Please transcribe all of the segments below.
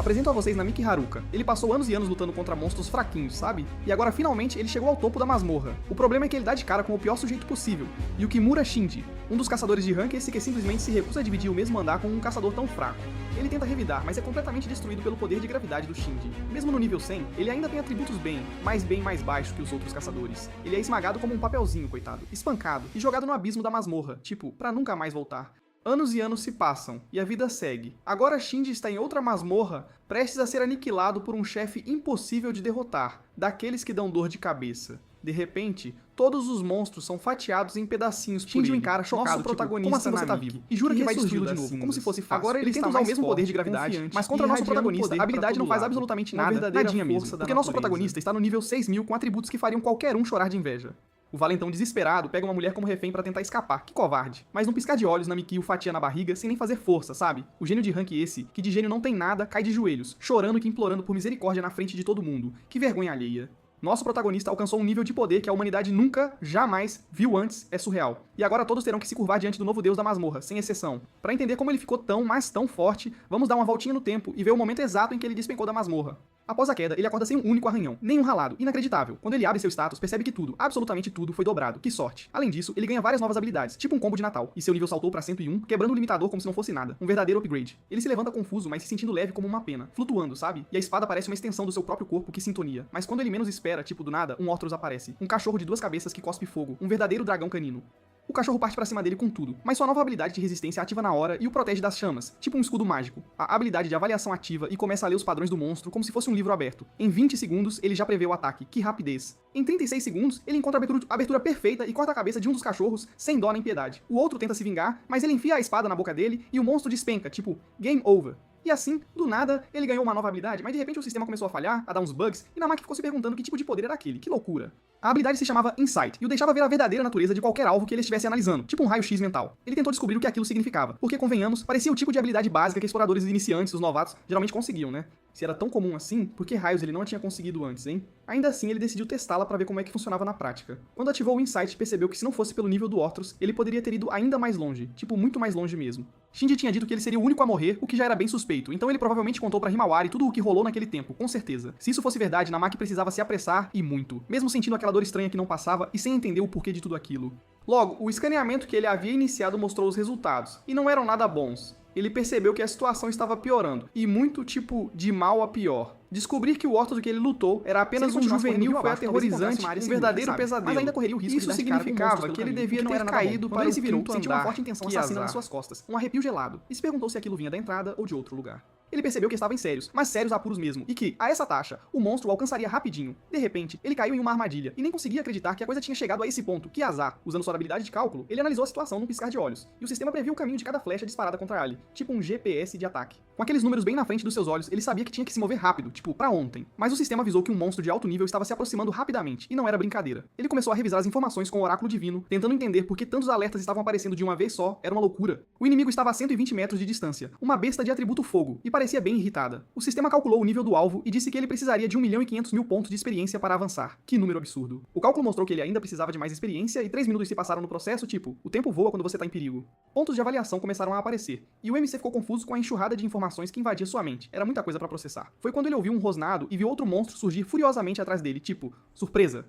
Apresento a vocês Namiki Haruka. Ele passou anos e anos lutando contra monstros fraquinhos, sabe? E agora finalmente ele chegou ao topo da masmorra. O problema é que ele dá de cara com o pior sujeito possível, Yukimura Shinji, um dos caçadores de rank esse que simplesmente se recusa a dividir o mesmo andar com um caçador tão fraco. Ele tenta revidar, mas é completamente destruído pelo poder de gravidade do Shinji. Mesmo no nível 100, ele ainda tem atributos bem mais baixo que os outros caçadores. Ele é esmagado como um papelzinho, coitado, espancado e jogado no abismo da masmorra, tipo, pra nunca mais voltar. Anos e anos se passam, e a vida segue. Agora Shinji está em outra masmorra, prestes a ser aniquilado por um chefe impossível de derrotar, daqueles que dão dor de cabeça. De repente, todos os monstros são fatiados em pedacinhos por Shinji o encara chocado, nosso protagonista, como assim você tá vivo? E jura que vai destruí-lo de novo, como se fosse fácil. Agora ele tenta usar o mesmo poder de gravidade, mas contra nosso protagonista, a habilidade não faz absolutamente nada, nadinha mesmo, porque nosso protagonista está no nível 6000 com atributos que fariam qualquer um chorar de inveja. O valentão desesperado pega uma mulher como refém pra tentar escapar, que covarde. Mas num piscar de olhos, Namiki o fatia na barriga sem nem fazer força, sabe? O gênio de rank esse, que de gênio não tem nada, cai de joelhos, chorando e implorando por misericórdia na frente de todo mundo. Que vergonha alheia. Nosso protagonista alcançou um nível de poder que a humanidade nunca, jamais, viu antes, é surreal. E agora todos terão que se curvar diante do novo deus da masmorra, sem exceção. Pra entender como ele ficou tão, mas tão forte, vamos dar uma voltinha no tempo e ver o momento exato em que ele despencou da masmorra. Após a queda, ele acorda sem um único arranhão, nem um ralado, inacreditável. Quando ele abre seu status, percebe que tudo, absolutamente tudo, foi dobrado. Que sorte. Além disso, ele ganha várias novas habilidades, tipo um combo de Natal, e seu nível saltou pra 101, quebrando o limitador como se não fosse nada. Um verdadeiro upgrade. Ele se levanta confuso, mas se sentindo leve como uma pena, flutuando, sabe? E a espada parece uma extensão do seu próprio corpo que sintonia. Mas quando ele menos espera, tipo do nada, um Orthrus aparece. Um cachorro de duas cabeças que cospe fogo, um verdadeiro dragão canino. O cachorro parte pra cima dele com tudo, mas sua nova habilidade de resistência ativa na hora e o protege das chamas, tipo um escudo mágico. A habilidade de avaliação ativa e começa a ler os padrões do monstro como se fosse um livro aberto. Em 20 segundos, ele já prevê o ataque. Que rapidez. Em 36 segundos, ele encontra a abertura perfeita e corta a cabeça de um dos cachorros sem dó nem piedade. O outro tenta se vingar, mas ele enfia a espada na boca dele e o monstro despenca, tipo, game over. E assim, do nada, ele ganhou uma nova habilidade, mas de repente o sistema começou a falhar, a dar uns bugs, e Namaki ficou se perguntando que tipo de poder era aquele. Que loucura. A habilidade se chamava Insight, e o deixava ver a verdadeira natureza de qualquer alvo que ele estivesse analisando, tipo um raio-x mental. Ele tentou descobrir o que aquilo significava, porque, convenhamos, parecia o tipo de habilidade básica que exploradores iniciantes, os novatos, geralmente conseguiam, né? Se era tão comum assim, por que raios ele não a tinha conseguido antes, hein? Ainda assim, ele decidiu testá-la pra ver como é que funcionava na prática. Quando ativou o Insight, percebeu que se não fosse pelo nível do Orthrus, ele poderia ter ido ainda mais longe, tipo muito mais longe mesmo. Shinji tinha dito que ele seria o único a morrer, o que já era bem suspeito, então ele provavelmente contou pra Himawari tudo o que rolou naquele tempo, com certeza. Se isso fosse verdade, Namaki precisava se apressar e muito, mesmo sentindo aquela dor estranha que não passava e sem entender o porquê de tudo aquilo. Logo, o escaneamento que ele havia iniciado mostrou os resultados, e não eram nada bons. Ele percebeu que a situação estava piorando, e muito tipo de mal a pior. Descobrir que o Orthrus que ele lutou era apenas um juvenil foi aterrorizante, um verdadeiro pesadelo. Mas ainda correria o risco isso significava que ele devia ter caído para esse virou, sentiu uma forte intenção assassina nas suas costas, um arrepio gelado, e se perguntou se aquilo vinha da entrada ou de outro lugar. Ele percebeu que estava em sérios, mas sérios apuros mesmo, e que, a essa taxa, o monstro o alcançaria rapidinho. De repente, ele caiu em uma armadilha, e nem conseguia acreditar que a coisa tinha chegado a esse ponto. Que azar! Usando sua habilidade de cálculo, ele analisou a situação num piscar de olhos, e o sistema previu o caminho de cada flecha disparada contra Ali, tipo um GPS de ataque. Com aqueles números bem na frente dos seus olhos, ele sabia que tinha que se mover rápido, tipo, pra ontem. Mas o sistema avisou que um monstro de alto nível estava se aproximando rapidamente, e não era brincadeira. Ele começou a revisar as informações com o oráculo divino, tentando entender por que tantos alertas estavam aparecendo de uma vez só, era uma loucura. O inimigo estava a 120 metros de distância, uma besta de atributo fogo, e parecia bem irritada. O sistema calculou o nível do alvo e disse que ele precisaria de 1.500.000 pontos de experiência para avançar. Que número absurdo. O cálculo mostrou que ele ainda precisava de mais experiência e 3 minutos se passaram no processo, tipo, o tempo voa quando você tá em perigo. Pontos de avaliação começaram a aparecer, e o MC ficou confuso com a enxurrada de informações que invadia sua mente. Era muita coisa para processar. Foi quando ele ouviu um rosnado e viu outro monstro surgir furiosamente atrás dele, tipo, surpresa.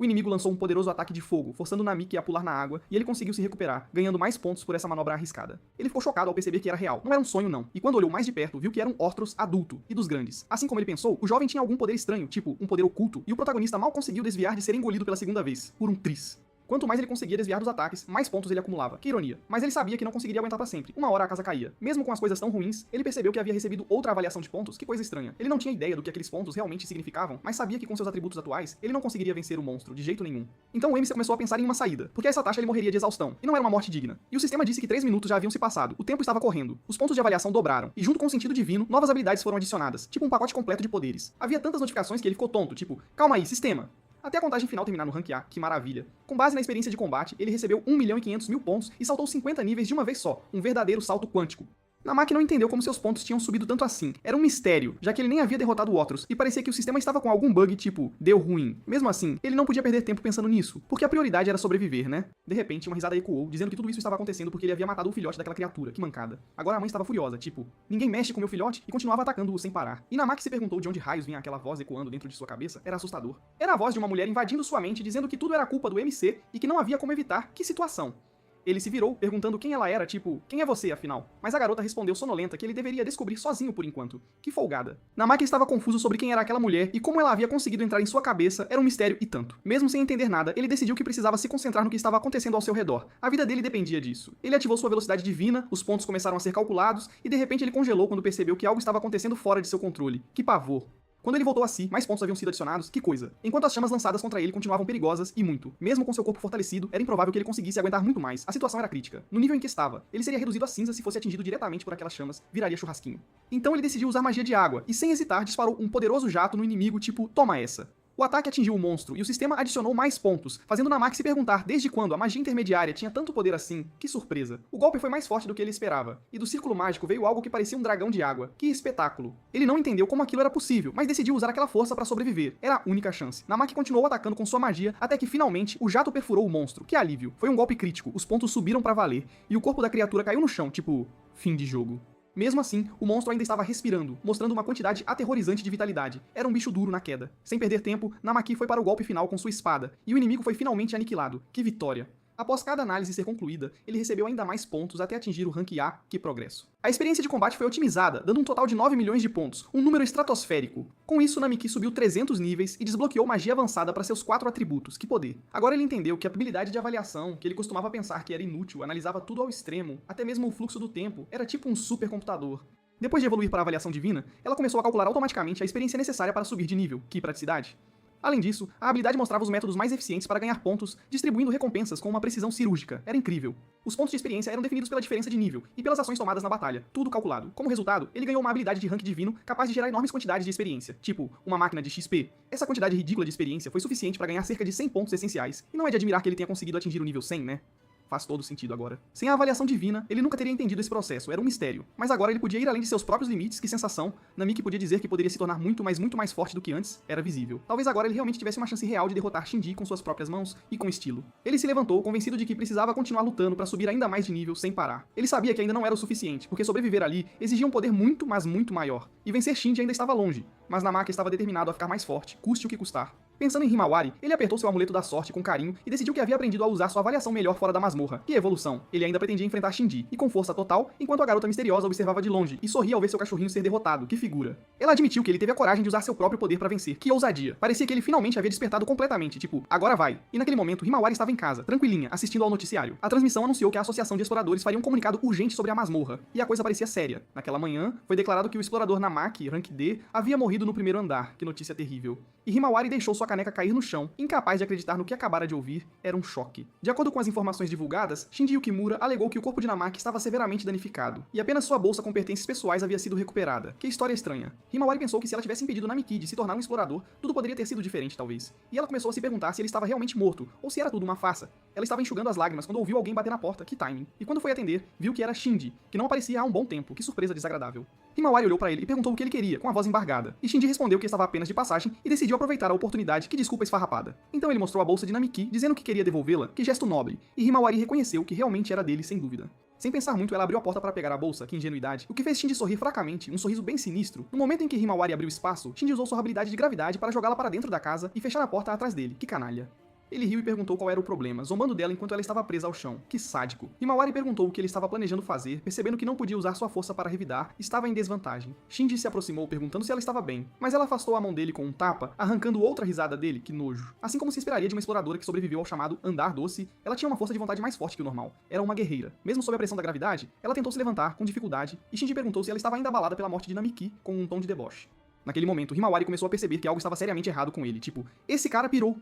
O inimigo lançou um poderoso ataque de fogo, forçando Namiki a pular na água, e ele conseguiu se recuperar, ganhando mais pontos por essa manobra arriscada. Ele ficou chocado ao perceber que era real, não era um sonho não, e quando olhou mais de perto, viu que era um Orthrus adulto, e dos grandes. Assim como ele pensou, o jovem tinha algum poder estranho, tipo, um poder oculto, e o protagonista mal conseguiu desviar de ser engolido pela segunda vez, por um Tris. Quanto mais ele conseguia desviar dos ataques, mais pontos ele acumulava. Que ironia. Mas ele sabia que não conseguiria aguentar pra sempre. Uma hora a casa caía. Mesmo com as coisas tão ruins, ele percebeu que havia recebido outra avaliação de pontos. Que coisa estranha. Ele não tinha ideia do que aqueles pontos realmente significavam, mas sabia que com seus atributos atuais, ele não conseguiria vencer o monstro, de jeito nenhum. Então o MC começou a pensar em uma saída, porque a essa taxa ele morreria de exaustão, e não era uma morte digna. E o sistema disse que 3 minutos já haviam se passado. O tempo estava correndo. Os pontos de avaliação dobraram, e junto com o sentido divino, novas habilidades foram adicionadas, tipo um pacote completo de poderes. Havia tantas notificações que ele ficou tonto, tipo, calma aí, sistema. Até a contagem final terminar no rank A, que maravilha. Com base na experiência de combate, ele recebeu 1.500.000 pontos e saltou 50 níveis de uma vez só, um verdadeiro salto quântico. Namaki não entendeu como seus pontos tinham subido tanto assim. Era um mistério, já que ele nem havia derrotado o Otros, e parecia que o sistema estava com algum bug tipo, deu ruim. Mesmo assim, ele não podia perder tempo pensando nisso, porque a prioridade era sobreviver, né? De repente, uma risada ecoou, dizendo que tudo isso estava acontecendo porque ele havia matado o filhote daquela criatura. Que mancada. Agora a mãe estava furiosa, tipo, ninguém mexe com meu filhote, e continuava atacando-o sem parar. E Namaki se perguntou de onde raios vinha aquela voz ecoando dentro de sua cabeça. Era assustador. Era a voz de uma mulher invadindo sua mente, dizendo que tudo era culpa do MC e que não havia como evitar. Que situação. Ele se virou, perguntando quem ela era, tipo, quem é você, afinal? Mas a garota respondeu sonolenta que ele deveria descobrir sozinho por enquanto. Que folgada. Namaki estava confuso sobre quem era aquela mulher e como ela havia conseguido entrar em sua cabeça era um mistério e tanto. Mesmo sem entender nada, ele decidiu que precisava se concentrar no que estava acontecendo ao seu redor. A vida dele dependia disso. Ele ativou sua velocidade divina, os pontos começaram a ser calculados e de repente ele congelou quando percebeu que algo estava acontecendo fora de seu controle. Que pavor. Quando ele voltou a si, mais pontos haviam sido adicionados, que coisa. Enquanto as chamas lançadas contra ele continuavam perigosas e muito. Mesmo com seu corpo fortalecido, era improvável que ele conseguisse aguentar muito mais. A situação era crítica. No nível em que estava, ele seria reduzido a cinza se fosse atingido diretamente por aquelas chamas, viraria churrasquinho. Então ele decidiu usar magia de água, e sem hesitar disparou um poderoso jato no inimigo tipo, toma essa. O ataque atingiu o monstro, e o sistema adicionou mais pontos, fazendo Namaki se perguntar desde quando a magia intermediária tinha tanto poder assim. Que surpresa. O golpe foi mais forte do que ele esperava, e do círculo mágico veio algo que parecia um dragão de água. Que espetáculo. Ele não entendeu como aquilo era possível, mas decidiu usar aquela força para sobreviver. Era a única chance. Namaki continuou atacando com sua magia, até que finalmente o jato perfurou o monstro. Que alívio. Foi um golpe crítico, os pontos subiram pra valer, e o corpo da criatura caiu no chão, tipo, fim de jogo. Mesmo assim, o monstro ainda estava respirando, mostrando uma quantidade aterrorizante de vitalidade. Era um bicho duro na queda. Sem perder tempo, Namaki foi para o golpe final com sua espada, e o inimigo foi finalmente aniquilado. Que vitória! Após cada análise ser concluída, ele recebeu ainda mais pontos até atingir o rank A, que progresso. A experiência de combate foi otimizada, dando um total de 9 milhões de pontos, um número estratosférico. Com isso, Namiki subiu 300 níveis e desbloqueou magia avançada para seus 4 atributos, que poder. Agora ele entendeu que a habilidade de avaliação, que ele costumava pensar que era inútil, analisava tudo ao extremo, até mesmo o fluxo do tempo, era tipo um supercomputador. Depois de evoluir para a avaliação divina, ela começou a calcular automaticamente a experiência necessária para subir de nível, que praticidade. Além disso, a habilidade mostrava os métodos mais eficientes para ganhar pontos, distribuindo recompensas com uma precisão cirúrgica. Era incrível. Os pontos de experiência eram definidos pela diferença de nível e pelas ações tomadas na batalha, tudo calculado. Como resultado, ele ganhou uma habilidade de rank divino capaz de gerar enormes quantidades de experiência, tipo uma máquina de XP. Essa quantidade ridícula de experiência foi suficiente para ganhar cerca de 100 pontos essenciais, e não é de admirar que ele tenha conseguido atingir o nível 100, né? Faz todo sentido agora. Sem a avaliação divina, ele nunca teria entendido esse processo, era um mistério. Mas agora ele podia ir além de seus próprios limites, que sensação. Namiki podia dizer que poderia se tornar muito mais forte do que antes, era visível. Talvez agora ele realmente tivesse uma chance real de derrotar Shinji com suas próprias mãos e com estilo. Ele se levantou, convencido de que precisava continuar lutando para subir ainda mais de nível sem parar. Ele sabia que ainda não era o suficiente, porque sobreviver ali exigia um poder muito, mas muito maior. E vencer Shinji ainda estava longe, mas Namaki estava determinado a ficar mais forte, custe o que custar. Pensando em Himawari, ele apertou seu amuleto da sorte com carinho e decidiu que havia aprendido a usar sua avaliação melhor fora da masmorra. Que evolução! Ele ainda pretendia enfrentar Shinji, e com força total, enquanto a garota misteriosa observava de longe e sorria ao ver seu cachorrinho ser derrotado. Que figura! Ela admitiu que ele teve a coragem de usar seu próprio poder para vencer. Que ousadia! Parecia que ele finalmente havia despertado completamente, tipo, agora vai. E naquele momento, Himawari estava em casa, tranquilinha, assistindo ao noticiário. A transmissão anunciou que a Associação de Exploradores faria um comunicado urgente sobre a masmorra, e a coisa parecia séria. Naquela manhã, foi declarado que o explorador Namaki, rank D, havia morrido no primeiro andar. Que notícia terrível. E Himawari deixou sua caneca cair no chão, incapaz de acreditar no que acabara de ouvir. Era um choque. De acordo com as informações divulgadas, Shinji Yukimura alegou que o corpo de Namaki estava severamente danificado, e apenas sua bolsa com pertences pessoais havia sido recuperada. Que história estranha. Himawari pensou que se ela tivesse impedido Namiki de se tornar um explorador, tudo poderia ter sido diferente talvez. E ela começou a se perguntar se ele estava realmente morto, ou se era tudo uma farsa. Ela estava enxugando as lágrimas quando ouviu alguém bater na porta, que timing. E quando foi atender, viu que era Shinji, que não aparecia há um bom tempo. Que surpresa desagradável. Himawari olhou para ele e perguntou o que ele queria, com a voz embargada. E Shinji respondeu que estava apenas de passagem e decidiu aproveitar a oportunidade. Que desculpa esfarrapada. Então ele mostrou a bolsa de Namiki, dizendo que queria devolvê-la, que gesto nobre, e Himawari reconheceu que realmente era dele, sem dúvida. Sem pensar muito, ela abriu a porta para pegar a bolsa, que ingenuidade, o que fez Shinji sorrir fracamente, um sorriso bem sinistro. No momento em que Himawari abriu espaço, Shinji usou sua habilidade de gravidade para jogá-la para dentro da casa e fechar a porta atrás dele. Que canalha. Ele riu e perguntou qual era o problema, zombando dela enquanto ela estava presa ao chão. Que sádico. Himawari perguntou o que ele estava planejando fazer, percebendo que não podia usar sua força para revidar, estava em desvantagem. Shinji se aproximou perguntando se ela estava bem, mas ela afastou a mão dele com um tapa, arrancando outra risada dele, que nojo. Assim como se esperaria de uma exploradora que sobreviveu ao chamado Andar Doce, ela tinha uma força de vontade mais forte que o normal. Era uma guerreira. Mesmo sob a pressão da gravidade, ela tentou se levantar, com dificuldade, e Shinji perguntou se ela estava ainda abalada pela morte de Namiki, com um tom de deboche. Naquele momento, Himawari começou a perceber que algo estava seriamente errado com ele, tipo, esse cara pirou.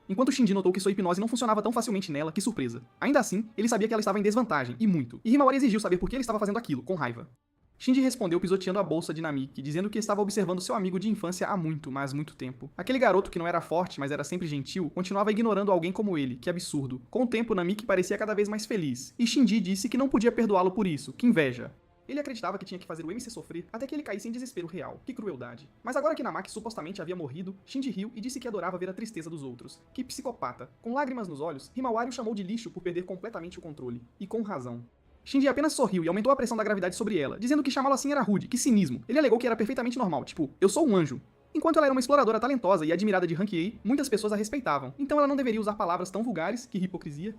Enquanto Shinji notou que sua hipnose não funcionava tão facilmente nela, que surpresa. Ainda assim, ele sabia que ela estava em desvantagem, e muito. E Himawari exigiu saber por que ele estava fazendo aquilo, com raiva. Shinji respondeu pisoteando a bolsa de Namiki, dizendo que estava observando seu amigo de infância há muito, mas muito tempo. Aquele garoto que não era forte, mas era sempre gentil, continuava ignorando alguém como ele, que absurdo. Com o tempo, Namiki parecia cada vez mais feliz, e Shinji disse que não podia perdoá-lo por isso, que inveja. Ele acreditava que tinha que fazer o MC sofrer até que ele caísse em desespero real. Que crueldade. Mas agora que Namaki supostamente havia morrido, Shinji riu e disse que adorava ver a tristeza dos outros. Que psicopata. Com lágrimas nos olhos, Himawari o chamou de lixo por perder completamente o controle. E com razão. Shinji apenas sorriu e aumentou a pressão da gravidade sobre ela, dizendo que chamá-lo assim era rude, que cinismo. Ele alegou que era perfeitamente normal, tipo, eu sou um anjo. Enquanto ela era uma exploradora talentosa e admirada de Rank A, muitas pessoas a respeitavam, então ela não deveria usar palavras tão vulgares, que hipocrisia.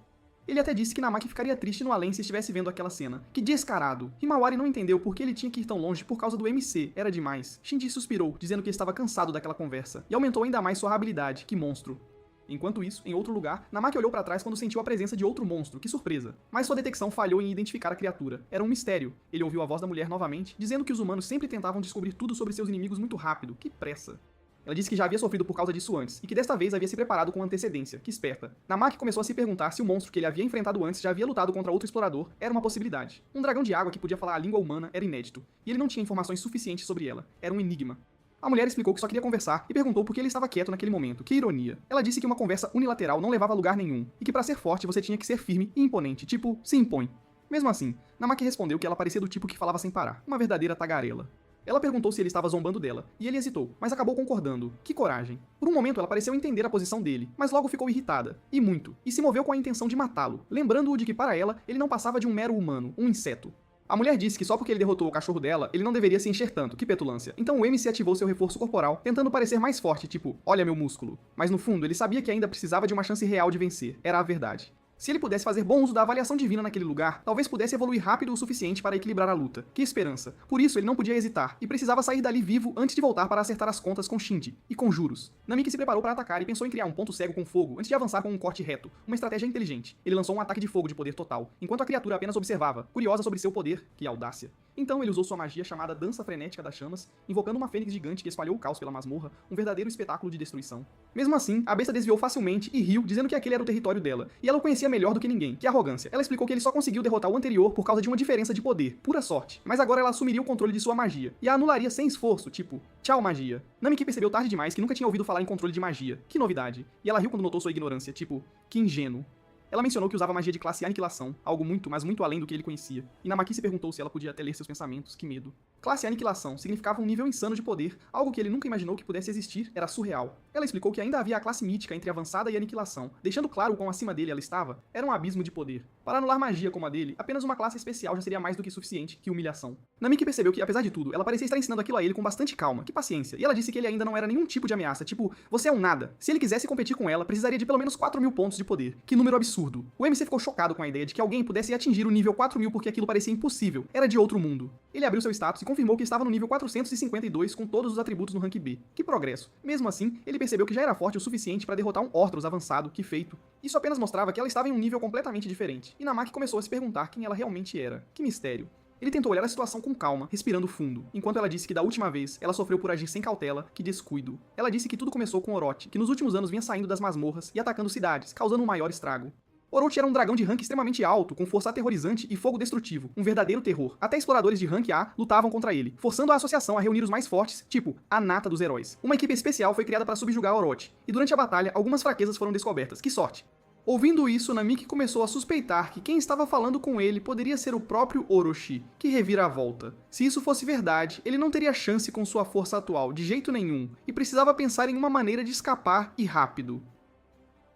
Ele até disse que Namaki ficaria triste no além se estivesse vendo aquela cena. Que descarado. Himawari não entendeu por que ele tinha que ir tão longe por causa do MC, era demais. Shinji suspirou, dizendo que estava cansado daquela conversa, e aumentou ainda mais sua habilidade, que monstro. Enquanto isso, em outro lugar, Namaki olhou para trás quando sentiu a presença de outro monstro, que surpresa. Mas sua detecção falhou em identificar a criatura. Era um mistério. Ele ouviu a voz da mulher novamente, dizendo que os humanos sempre tentavam descobrir tudo sobre seus inimigos muito rápido. Que pressa. Ela disse que já havia sofrido por causa disso antes, e que desta vez havia se preparado com antecedência. Que esperta. Namaki começou a se perguntar se o monstro que ele havia enfrentado antes já havia lutado contra outro explorador era uma possibilidade. Um dragão de água que podia falar a língua humana era inédito, e ele não tinha informações suficientes sobre ela. Era um enigma. A mulher explicou que só queria conversar e perguntou por que ele estava quieto naquele momento. Que ironia. Ela disse que uma conversa unilateral não levava a lugar nenhum, e que para ser forte você tinha que ser firme e imponente, tipo, se impõe. Mesmo assim, Namaki respondeu que ela parecia do tipo que falava sem parar, uma verdadeira tagarela. Ela perguntou se ele estava zombando dela, e ele hesitou, mas acabou concordando. Que coragem. Por um momento ela pareceu entender a posição dele, mas logo ficou irritada, e muito, e se moveu com a intenção de matá-lo, lembrando-o de que para ela, ele não passava de um mero humano, um inseto. A mulher disse que só porque ele derrotou o cachorro dela, ele não deveria se encher tanto, que petulância. Então o MC ativou seu reforço corporal, tentando parecer mais forte, tipo, olha meu músculo. Mas no fundo, ele sabia que ainda precisava de uma chance real de vencer, era a verdade. Se ele pudesse fazer bom uso da avaliação divina naquele lugar, talvez pudesse evoluir rápido o suficiente para equilibrar a luta. Que esperança. Por isso ele não podia hesitar, e precisava sair dali vivo antes de voltar para acertar as contas com Shinji, e com juros. Namiki se preparou para atacar e pensou em criar um ponto cego com fogo antes de avançar com um corte reto, uma estratégia inteligente. Ele lançou um ataque de fogo de poder total, enquanto a criatura apenas observava, curiosa sobre seu poder, que audácia. Então ele usou sua magia chamada Dança Frenética das Chamas, invocando uma fênix gigante que espalhou o caos pela masmorra, um verdadeiro espetáculo de destruição. Mesmo assim, a besta desviou facilmente e riu, dizendo que aquele era o território dela, e ela o conhecia melhor do que ninguém. Que arrogância. Ela explicou que ele só conseguiu derrotar o anterior por causa de uma diferença de poder, pura sorte. Mas agora ela assumiria o controle de sua magia, e a anularia sem esforço, tipo, tchau magia. Namiki percebeu tarde demais que nunca tinha ouvido falar em controle de magia. Que novidade. E ela riu quando notou sua ignorância, tipo, que ingênuo. Ela mencionou que usava magia de classe Aniquilação, algo muito, mas muito além do que ele conhecia, e Namaki se perguntou se ela podia até ler seus pensamentos, que medo. Classe Aniquilação significava um nível insano de poder, algo que ele nunca imaginou que pudesse existir, era surreal. Ela explicou que ainda havia a classe mítica entre Avançada e Aniquilação, deixando claro o quão acima dele ela estava, era um abismo de poder. Para anular magia como a dele, apenas uma classe especial já seria mais do que suficiente, que humilhação. Namiki percebeu que, apesar de tudo, ela parecia estar ensinando aquilo a ele com bastante calma, que paciência, e ela disse que ele ainda não era nenhum tipo de ameaça, tipo, você é um nada. Se ele quisesse competir com ela, precisaria de pelo menos 4.000 pontos de poder. Que número absurdo. O MC ficou chocado com a ideia de que alguém pudesse atingir o nível 4.000 porque aquilo parecia impossível, era de outro mundo. Ele abriu seu status e confirmou que estava no nível 452 com todos os atributos no rank B. Que progresso. Mesmo assim, ele percebeu que já era forte o suficiente para derrotar um Orthros avançado, que feito. Isso apenas mostrava que ela estava em um nível completamente diferente, e Namaki começou a se perguntar quem ela realmente era. Que mistério. Ele tentou olhar a situação com calma, respirando fundo, enquanto ela disse que da última vez ela sofreu por agir sem cautela, que descuido. Ela disse que tudo começou com Orochi, que nos últimos anos vinha saindo das masmorras e atacando cidades, causando um maior estrago. Orochi era um dragão de rank extremamente alto, com força aterrorizante e fogo destrutivo, um verdadeiro terror. Até exploradores de rank A lutavam contra ele, forçando a associação a reunir os mais fortes, tipo, a nata dos heróis. Uma equipe especial foi criada para subjugar Orochi, e durante a batalha, algumas fraquezas foram descobertas. Que sorte! Ouvindo isso, Namiki começou a suspeitar que quem estava falando com ele poderia ser o próprio Orochi, que revira a volta. Se isso fosse verdade, ele não teria chance com sua força atual, de jeito nenhum, e precisava pensar em uma maneira de escapar e rápido.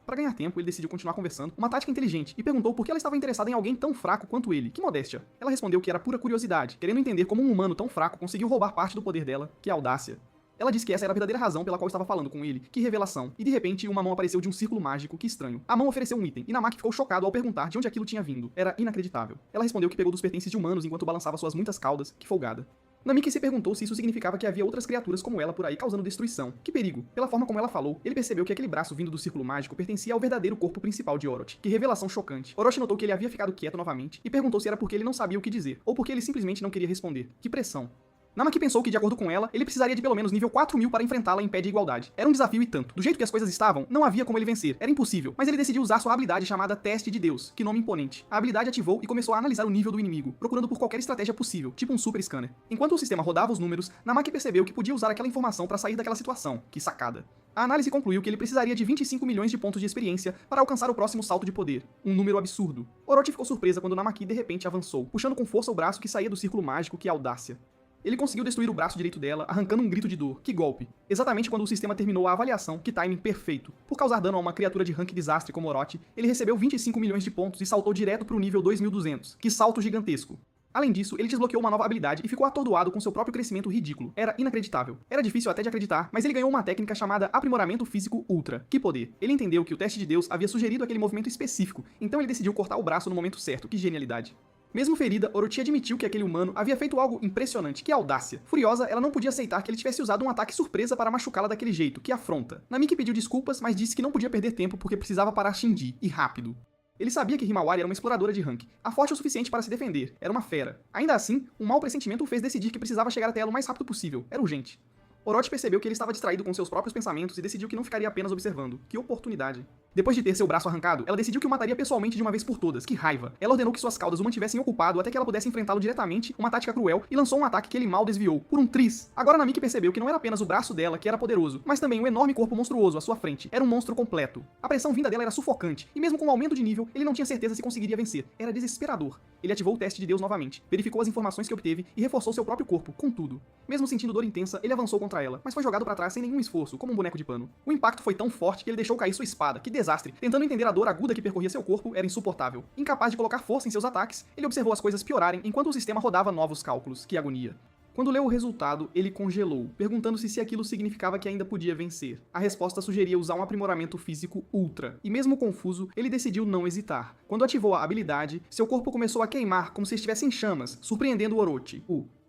Para ganhar tempo, ele decidiu continuar conversando, uma tática inteligente, e perguntou por que ela estava interessada em alguém tão fraco quanto ele. Que modéstia. Ela respondeu que era pura curiosidade, querendo entender como um humano tão fraco conseguiu roubar parte do poder dela. Que audácia. Ela disse que essa era a verdadeira razão pela qual estava falando com ele. Que revelação. E de repente, uma mão apareceu de um círculo mágico. Que estranho. A mão ofereceu um item, e Namaki ficou chocado ao perguntar de onde aquilo tinha vindo. Era inacreditável. Ela respondeu que pegou dos pertences de humanos enquanto balançava suas muitas caudas. Que folgada. Namiki se perguntou se isso significava que havia outras criaturas como ela por aí causando destruição. Que perigo. Pela forma como ela falou, ele percebeu que aquele braço vindo do círculo mágico pertencia ao verdadeiro corpo principal de Orochi. Que revelação chocante. Orochi notou que ele havia ficado quieto novamente e perguntou se era porque ele não sabia o que dizer, ou porque ele simplesmente não queria responder. Que pressão. Namaki pensou que, de acordo com ela, ele precisaria de pelo menos nível 4000 para enfrentá-la em pé de igualdade. Era um desafio e tanto. Do jeito que as coisas estavam, não havia como ele vencer, era impossível. Mas ele decidiu usar sua habilidade chamada Teste de Deus, que nome imponente. A habilidade ativou e começou a analisar o nível do inimigo, procurando por qualquer estratégia possível, tipo um super scanner. Enquanto o sistema rodava os números, Namaki percebeu que podia usar aquela informação para sair daquela situação. Que sacada. A análise concluiu que ele precisaria de 25 milhões de pontos de experiência para alcançar o próximo salto de poder. Um número absurdo. Orochi ficou surpresa quando Namaki de repente avançou, puxando com força o braço que saía do círculo mágico. Que audácia. Ele conseguiu destruir o braço direito dela, arrancando um grito de dor. Que golpe! Exatamente quando o sistema terminou a avaliação, que timing perfeito. Por causar dano a uma criatura de rank desastre como Orochi, ele recebeu 25 milhões de pontos e saltou direto para o nível 2200. Que salto gigantesco! Além disso, ele desbloqueou uma nova habilidade e ficou atordoado com seu próprio crescimento ridículo. Era inacreditável. Era difícil até de acreditar, mas ele ganhou uma técnica chamada Aprimoramento Físico Ultra. Que poder! Ele entendeu que o Teste de Deus havia sugerido aquele movimento específico, então ele decidiu cortar o braço no momento certo. Que genialidade! Mesmo ferida, Orochi admitiu que aquele humano havia feito algo impressionante. Que audácia! Furiosa, ela não podia aceitar que ele tivesse usado um ataque surpresa para machucá-la daquele jeito. Que afronta! Namiki pediu desculpas, mas disse que não podia perder tempo porque precisava parar Shinji, e rápido. Ele sabia que Himawari era uma exploradora de rank, a forte o suficiente para se defender, era uma fera. Ainda assim, um mau pressentimento o fez decidir que precisava chegar até ela o mais rápido possível, era urgente. Orochi percebeu que ele estava distraído com seus próprios pensamentos e decidiu que não ficaria apenas observando. Que oportunidade. Depois de ter seu braço arrancado, ela decidiu que o mataria pessoalmente de uma vez por todas. Que raiva. Ela ordenou que suas caudas o mantivessem ocupado até que ela pudesse enfrentá-lo diretamente, uma tática cruel, e lançou um ataque que ele mal desviou, por um tris. Agora Namiki percebeu que não era apenas o braço dela que era poderoso, mas também um enorme corpo monstruoso à sua frente. Era um monstro completo. A pressão vinda dela era sufocante, e mesmo com o aumento de nível, ele não tinha certeza se conseguiria vencer. Era desesperador. Ele ativou o Teste de Deus novamente, verificou as informações que obteve e reforçou seu próprio corpo, com tudo. Mesmo sentindo dor intensa, ele avançou contra ela, mas foi jogado para trás sem nenhum esforço, como um boneco de pano. O impacto foi tão forte que ele deixou cair sua espada. Que desastre! Tentando entender a dor aguda que percorria seu corpo, era insuportável. Incapaz de colocar força em seus ataques, ele observou as coisas piorarem enquanto o sistema rodava novos cálculos. Que agonia! Quando leu o resultado, ele congelou, perguntando-se se aquilo significava que ainda podia vencer. A resposta sugeria usar um aprimoramento físico ultra, e mesmo confuso, ele decidiu não hesitar. Quando ativou a habilidade, seu corpo começou a queimar como se estivesse em chamas, surpreendendo Orochi.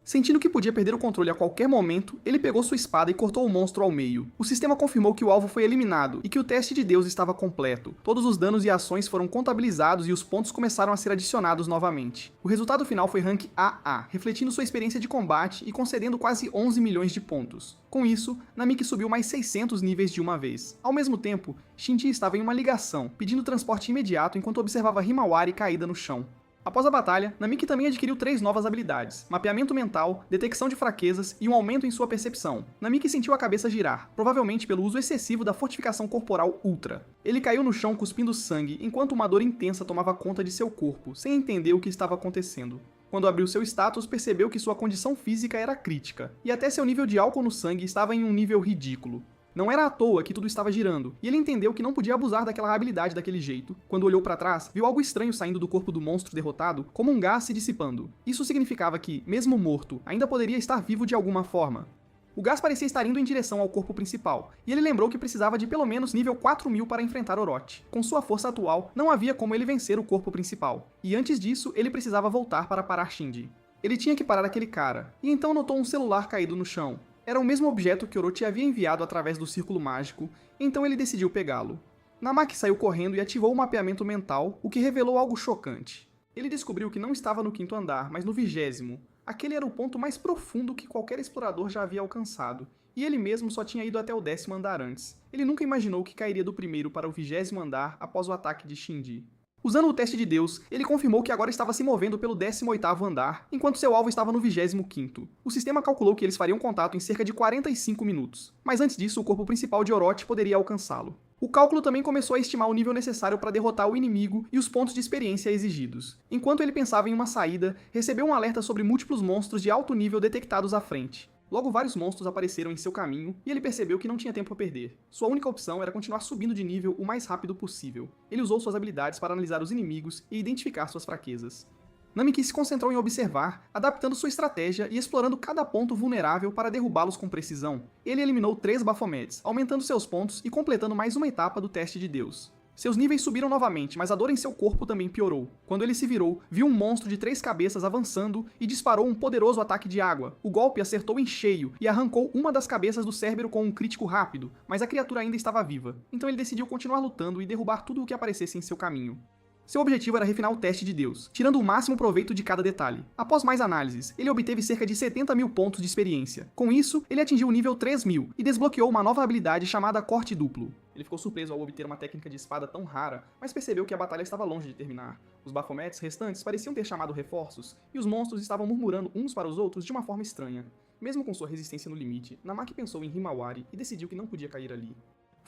Sentindo que podia perder o controle a qualquer momento, ele pegou sua espada e cortou o monstro ao meio. O sistema confirmou que o alvo foi eliminado e que o Teste de Deus estava completo. Todos os danos e ações foram contabilizados e os pontos começaram a ser adicionados novamente. O resultado final foi rank AA, refletindo sua experiência de combate e concedendo quase 11 milhões de pontos. Com isso, Namiki subiu mais 600 níveis de uma vez. Ao mesmo tempo, Shinji estava em uma ligação, pedindo transporte imediato enquanto observava Himawari caída no chão. Após a batalha, Namiki também adquiriu 3 novas habilidades: mapeamento mental, detecção de fraquezas e um aumento em sua percepção. Namiki sentiu a cabeça girar, provavelmente pelo uso excessivo da fortificação corporal Ultra. Ele caiu no chão cuspindo sangue, enquanto uma dor intensa tomava conta de seu corpo, sem entender o que estava acontecendo. Quando abriu seu status, percebeu que sua condição física era crítica, e até seu nível de álcool no sangue estava em um nível ridículo. Não era à toa que tudo estava girando, e ele entendeu que não podia abusar daquela habilidade daquele jeito. Quando olhou para trás, viu algo estranho saindo do corpo do monstro derrotado, como um gás se dissipando. Isso significava que, mesmo morto, ainda poderia estar vivo de alguma forma. O gás parecia estar indo em direção ao corpo principal, e ele lembrou que precisava de pelo menos nível 4000 para enfrentar Orochi. Com sua força atual, não havia como ele vencer o corpo principal, e antes disso, ele precisava voltar para parar Shinji. Ele tinha que parar aquele cara, e então notou um celular caído no chão. Era o mesmo objeto que Orochi havia enviado através do círculo mágico, então ele decidiu pegá-lo. Namaki saiu correndo e ativou o mapeamento mental, o que revelou algo chocante. Ele descobriu que não estava no 5º andar, mas no 20º. Aquele era o ponto mais profundo que qualquer explorador já havia alcançado, e ele mesmo só tinha ido até o 10º andar antes. Ele nunca imaginou que cairia do 1º para o 20º andar após o ataque de Shinji. Usando o Teste de Deus, ele confirmou que agora estava se movendo pelo 18º andar, enquanto seu alvo estava no 25º. O sistema calculou que eles fariam contato em cerca de 45 minutos, mas antes disso o corpo principal de Orochi poderia alcançá-lo. O cálculo também começou a estimar o nível necessário para derrotar o inimigo e os pontos de experiência exigidos. Enquanto ele pensava em uma saída, recebeu um alerta sobre múltiplos monstros de alto nível detectados à frente. Logo, vários monstros apareceram em seu caminho e ele percebeu que não tinha tempo a perder. Sua única opção era continuar subindo de nível o mais rápido possível. Ele usou suas habilidades para analisar os inimigos e identificar suas fraquezas. Namiki se concentrou em observar, adaptando sua estratégia e explorando cada ponto vulnerável para derrubá-los com precisão. Ele eliminou 3 Baphomets, aumentando seus pontos e completando mais uma etapa do Teste de Deus. Seus níveis subiram novamente, mas a dor em seu corpo também piorou. Quando ele se virou, viu um monstro de 3 cabeças avançando e disparou um poderoso ataque de água. O golpe acertou em cheio e arrancou uma das cabeças do Cérbero com um crítico rápido, mas a criatura ainda estava viva. Então ele decidiu continuar lutando e derrubar tudo o que aparecesse em seu caminho. Seu objetivo era refinar o teste de Deus, tirando o máximo proveito de cada detalhe. Após mais análises, ele obteve cerca de 70 mil pontos de experiência. Com isso, ele atingiu o nível 3000 e desbloqueou uma nova habilidade chamada Corte Duplo. Ele ficou surpreso ao obter uma técnica de espada tão rara, mas percebeu que a batalha estava longe de terminar. Os Baphomets restantes pareciam ter chamado reforços, e os monstros estavam murmurando uns para os outros de uma forma estranha. Mesmo com sua resistência no limite, Namak pensou em Himawari e decidiu que não podia cair ali.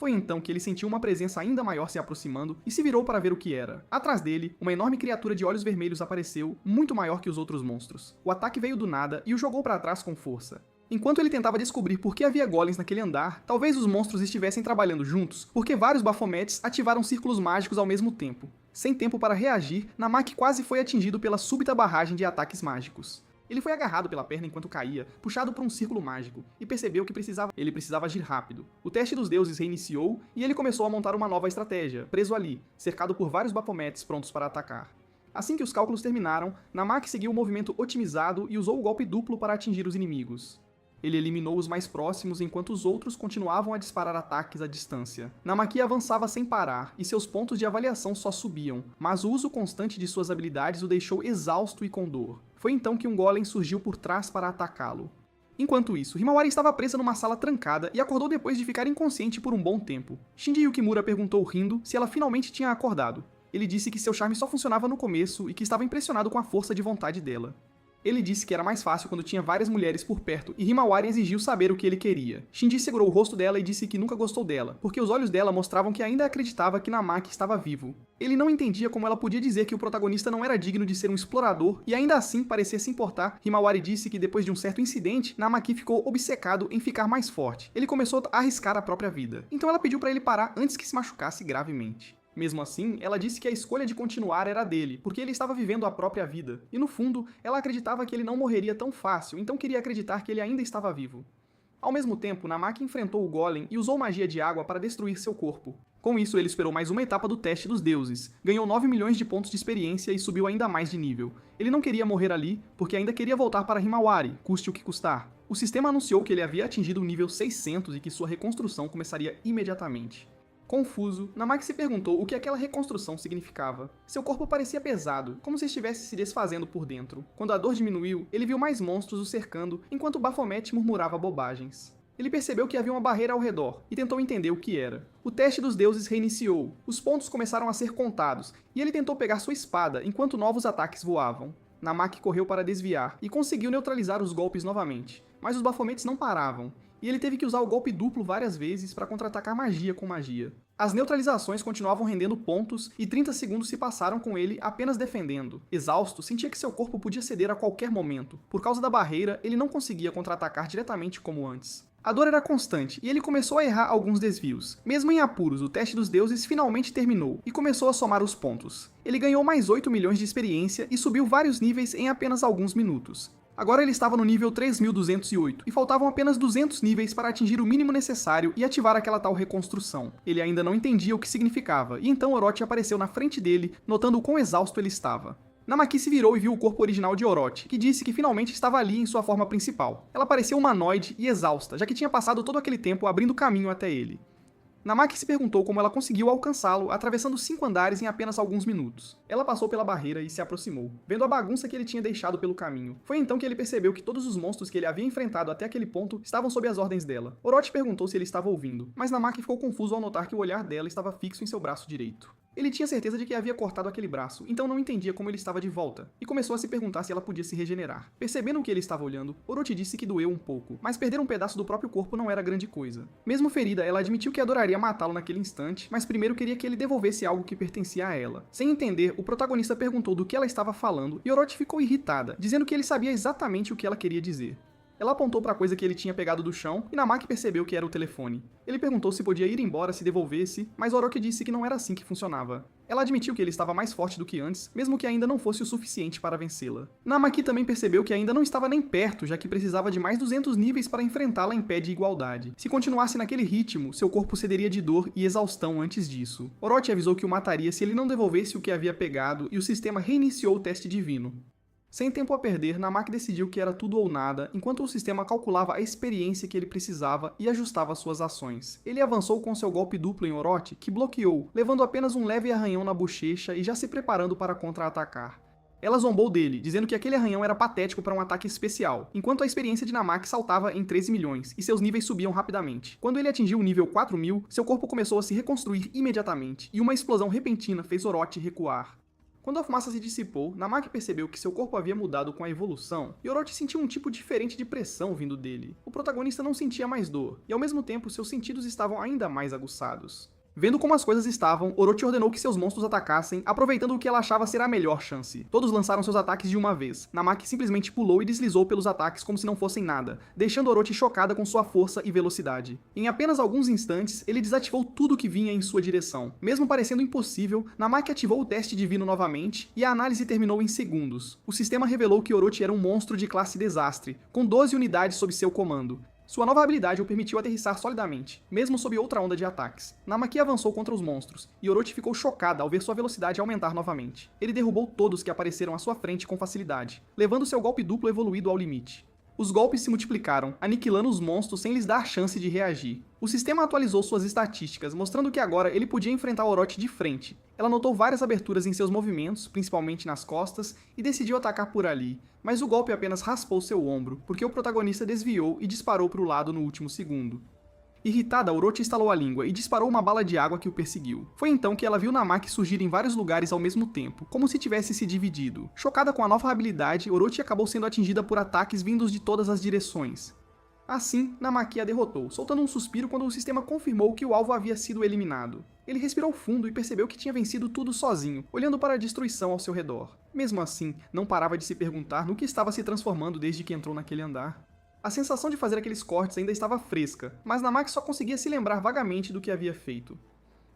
Foi então que ele sentiu uma presença ainda maior se aproximando e se virou para ver o que era. Atrás dele, uma enorme criatura de olhos vermelhos apareceu, muito maior que os outros monstros. O ataque veio do nada e o jogou para trás com força. Enquanto ele tentava descobrir por que havia golems naquele andar, talvez os monstros estivessem trabalhando juntos, porque vários Baphomets ativaram círculos mágicos ao mesmo tempo. Sem tempo para reagir, Namak quase foi atingido pela súbita barragem de ataques mágicos. Ele foi agarrado pela perna enquanto caía, puxado por um círculo mágico, e percebeu que ele precisava agir rápido. O teste dos deuses reiniciou, e ele começou a montar uma nova estratégia, preso ali, cercado por vários Baphomets prontos para atacar. Assim que os cálculos terminaram, Namak seguiu o movimento otimizado e usou o golpe duplo para atingir os inimigos. Ele eliminou os mais próximos enquanto os outros continuavam a disparar ataques à distância. Namaki avançava sem parar, e seus pontos de avaliação só subiam, mas o uso constante de suas habilidades o deixou exausto e com dor. Foi então que um golem surgiu por trás para atacá-lo. Enquanto isso, Himawari estava presa numa sala trancada e acordou depois de ficar inconsciente por um bom tempo. Shinji Yukimura perguntou rindo se ela finalmente tinha acordado. Ele disse que seu charme só funcionava no começo e que estava impressionado com a força de vontade dela. Ele disse que era mais fácil quando tinha várias mulheres por perto, e Himawari exigiu saber o que ele queria. Shinji segurou o rosto dela e disse que nunca gostou dela, porque os olhos dela mostravam que ainda acreditava que Namaki estava vivo. Ele não entendia como ela podia dizer que o protagonista não era digno de ser um explorador, e ainda assim parecia se importar. Himawari disse que depois de um certo incidente, Namaki ficou obcecado em ficar mais forte. Ele começou a arriscar a própria vida. Então ela pediu para ele parar antes que se machucasse gravemente. Mesmo assim, ela disse que a escolha de continuar era dele, porque ele estava vivendo a própria vida. E no fundo, ela acreditava que ele não morreria tão fácil, então queria acreditar que ele ainda estava vivo. Ao mesmo tempo, Namaki enfrentou o Golem e usou magia de água para destruir seu corpo. Com isso, ele esperou mais uma etapa do teste dos deuses, ganhou 9 milhões de pontos de experiência e subiu ainda mais de nível. Ele não queria morrer ali, porque ainda queria voltar para Himawari, custe o que custar. O sistema anunciou que ele havia atingido o nível 600 e que sua reconstrução começaria imediatamente. Confuso, Namaki se perguntou o que aquela reconstrução significava. Seu corpo parecia pesado, como se estivesse se desfazendo por dentro. Quando a dor diminuiu, ele viu mais monstros o cercando, enquanto Baphomet murmurava bobagens. Ele percebeu que havia uma barreira ao redor, e tentou entender o que era. O teste dos deuses reiniciou, os pontos começaram a ser contados, e ele tentou pegar sua espada, enquanto novos ataques voavam. Namaki correu para desviar, e conseguiu neutralizar os golpes novamente. Mas os Baphomets não paravam, e ele teve que usar o golpe duplo várias vezes para contra-atacar magia com magia. As neutralizações continuavam rendendo pontos e 30 segundos se passaram com ele apenas defendendo. Exausto, sentia que seu corpo podia ceder a qualquer momento. Por causa da barreira, ele não conseguia contra-atacar diretamente como antes. A dor era constante e ele começou a errar alguns desvios. Mesmo em apuros, o teste dos deuses finalmente terminou e começou a somar os pontos. Ele ganhou mais 8 milhões de experiência e subiu vários níveis em apenas alguns minutos. Agora ele estava no nível 3208 e faltavam apenas 200 níveis para atingir o mínimo necessário e ativar aquela tal reconstrução. Ele ainda não entendia o que significava, e então Orochi apareceu na frente dele, notando o quão exausto ele estava. Namaki se virou e viu o corpo original de Orochi, que disse que finalmente estava ali em sua forma principal. Ela parecia humanoide e exausta, já que tinha passado todo aquele tempo abrindo caminho até ele. Namaki se perguntou como ela conseguiu alcançá-lo, atravessando 5 andares em apenas alguns minutos. Ela passou pela barreira e se aproximou, vendo a bagunça que ele tinha deixado pelo caminho. Foi então que ele percebeu que todos os monstros que ele havia enfrentado até aquele ponto estavam sob as ordens dela. Orochi perguntou se ele estava ouvindo, mas Namaki ficou confuso ao notar que o olhar dela estava fixo em seu braço direito. Ele tinha certeza de que havia cortado aquele braço, então não entendia como ele estava de volta, e começou a se perguntar se ela podia se regenerar. Percebendo o que ele estava olhando, Orochi disse que doeu um pouco, mas perder um pedaço do próprio corpo não era grande coisa. Mesmo ferida, ela admitiu que adoraria matá-lo naquele instante, mas primeiro queria que ele devolvesse algo que pertencia a ela. Sem entender, o protagonista perguntou do que ela estava falando, e Orochi ficou irritada, dizendo que ele sabia exatamente o que ela queria dizer. Ela apontou para a coisa que ele tinha pegado do chão, e Namaki percebeu que era o telefone. Ele perguntou se podia ir embora se devolvesse, mas Orochi disse que não era assim que funcionava. Ela admitiu que ele estava mais forte do que antes, mesmo que ainda não fosse o suficiente para vencê-la. Namaki também percebeu que ainda não estava nem perto, já que precisava de mais 200 níveis para enfrentá-la em pé de igualdade. Se continuasse naquele ritmo, seu corpo cederia de dor e exaustão antes disso. Orochi avisou que o mataria se ele não devolvesse o que havia pegado, e o sistema reiniciou o teste divino. Sem tempo a perder, Namak decidiu que era tudo ou nada, enquanto o sistema calculava a experiência que ele precisava e ajustava suas ações. Ele avançou com seu golpe duplo em Orochi, que bloqueou, levando apenas um leve arranhão na bochecha e já se preparando para contra-atacar. Ela zombou dele, dizendo que aquele arranhão era patético para um ataque especial, enquanto a experiência de Namak saltava em 13 milhões, e seus níveis subiam rapidamente. Quando ele atingiu o nível 4000, seu corpo começou a se reconstruir imediatamente, e uma explosão repentina fez Orochi recuar. Quando a fumaça se dissipou, Namak percebeu que seu corpo havia mudado com a evolução, e Orochi sentiu um tipo diferente de pressão vindo dele. O protagonista não sentia mais dor, e ao mesmo tempo seus sentidos estavam ainda mais aguçados. Vendo como as coisas estavam, Orochi ordenou que seus monstros atacassem, aproveitando o que ela achava ser a melhor chance. Todos lançaram seus ataques de uma vez. Namak simplesmente pulou e deslizou pelos ataques como se não fossem nada, deixando Orochi chocada com sua força e velocidade. Em apenas alguns instantes, ele desativou tudo que vinha em sua direção. Mesmo parecendo impossível, Namak ativou o teste divino novamente, e a análise terminou em segundos. O sistema revelou que Orochi era um monstro de classe desastre, com 12 unidades sob seu comando. Sua nova habilidade o permitiu aterrissar solidamente, mesmo sob outra onda de ataques. Namaki avançou contra os monstros, e Orochi ficou chocada ao ver sua velocidade aumentar novamente. Ele derrubou todos que apareceram à sua frente com facilidade, levando seu golpe duplo evoluído ao limite. Os golpes se multiplicaram, aniquilando os monstros sem lhes dar chance de reagir. O sistema atualizou suas estatísticas, mostrando que agora ele podia enfrentar Orochi de frente. Ela notou várias aberturas em seus movimentos, principalmente nas costas, e decidiu atacar por ali, mas o golpe apenas raspou seu ombro, porque o protagonista desviou e disparou para o lado no último segundo. Irritada, Orochi estalou a língua e disparou uma bala de água que o perseguiu. Foi então que ela viu Namak surgir em vários lugares ao mesmo tempo, como se tivesse se dividido. Chocada com a nova habilidade, Orochi acabou sendo atingida por ataques vindos de todas as direções. Assim, Namaki a derrotou, soltando um suspiro quando o sistema confirmou que o alvo havia sido eliminado. Ele respirou fundo e percebeu que tinha vencido tudo sozinho, olhando para a destruição ao seu redor. Mesmo assim, não parava de se perguntar no que estava se transformando desde que entrou naquele andar. A sensação de fazer aqueles cortes ainda estava fresca, mas Namak só conseguia se lembrar vagamente do que havia feito.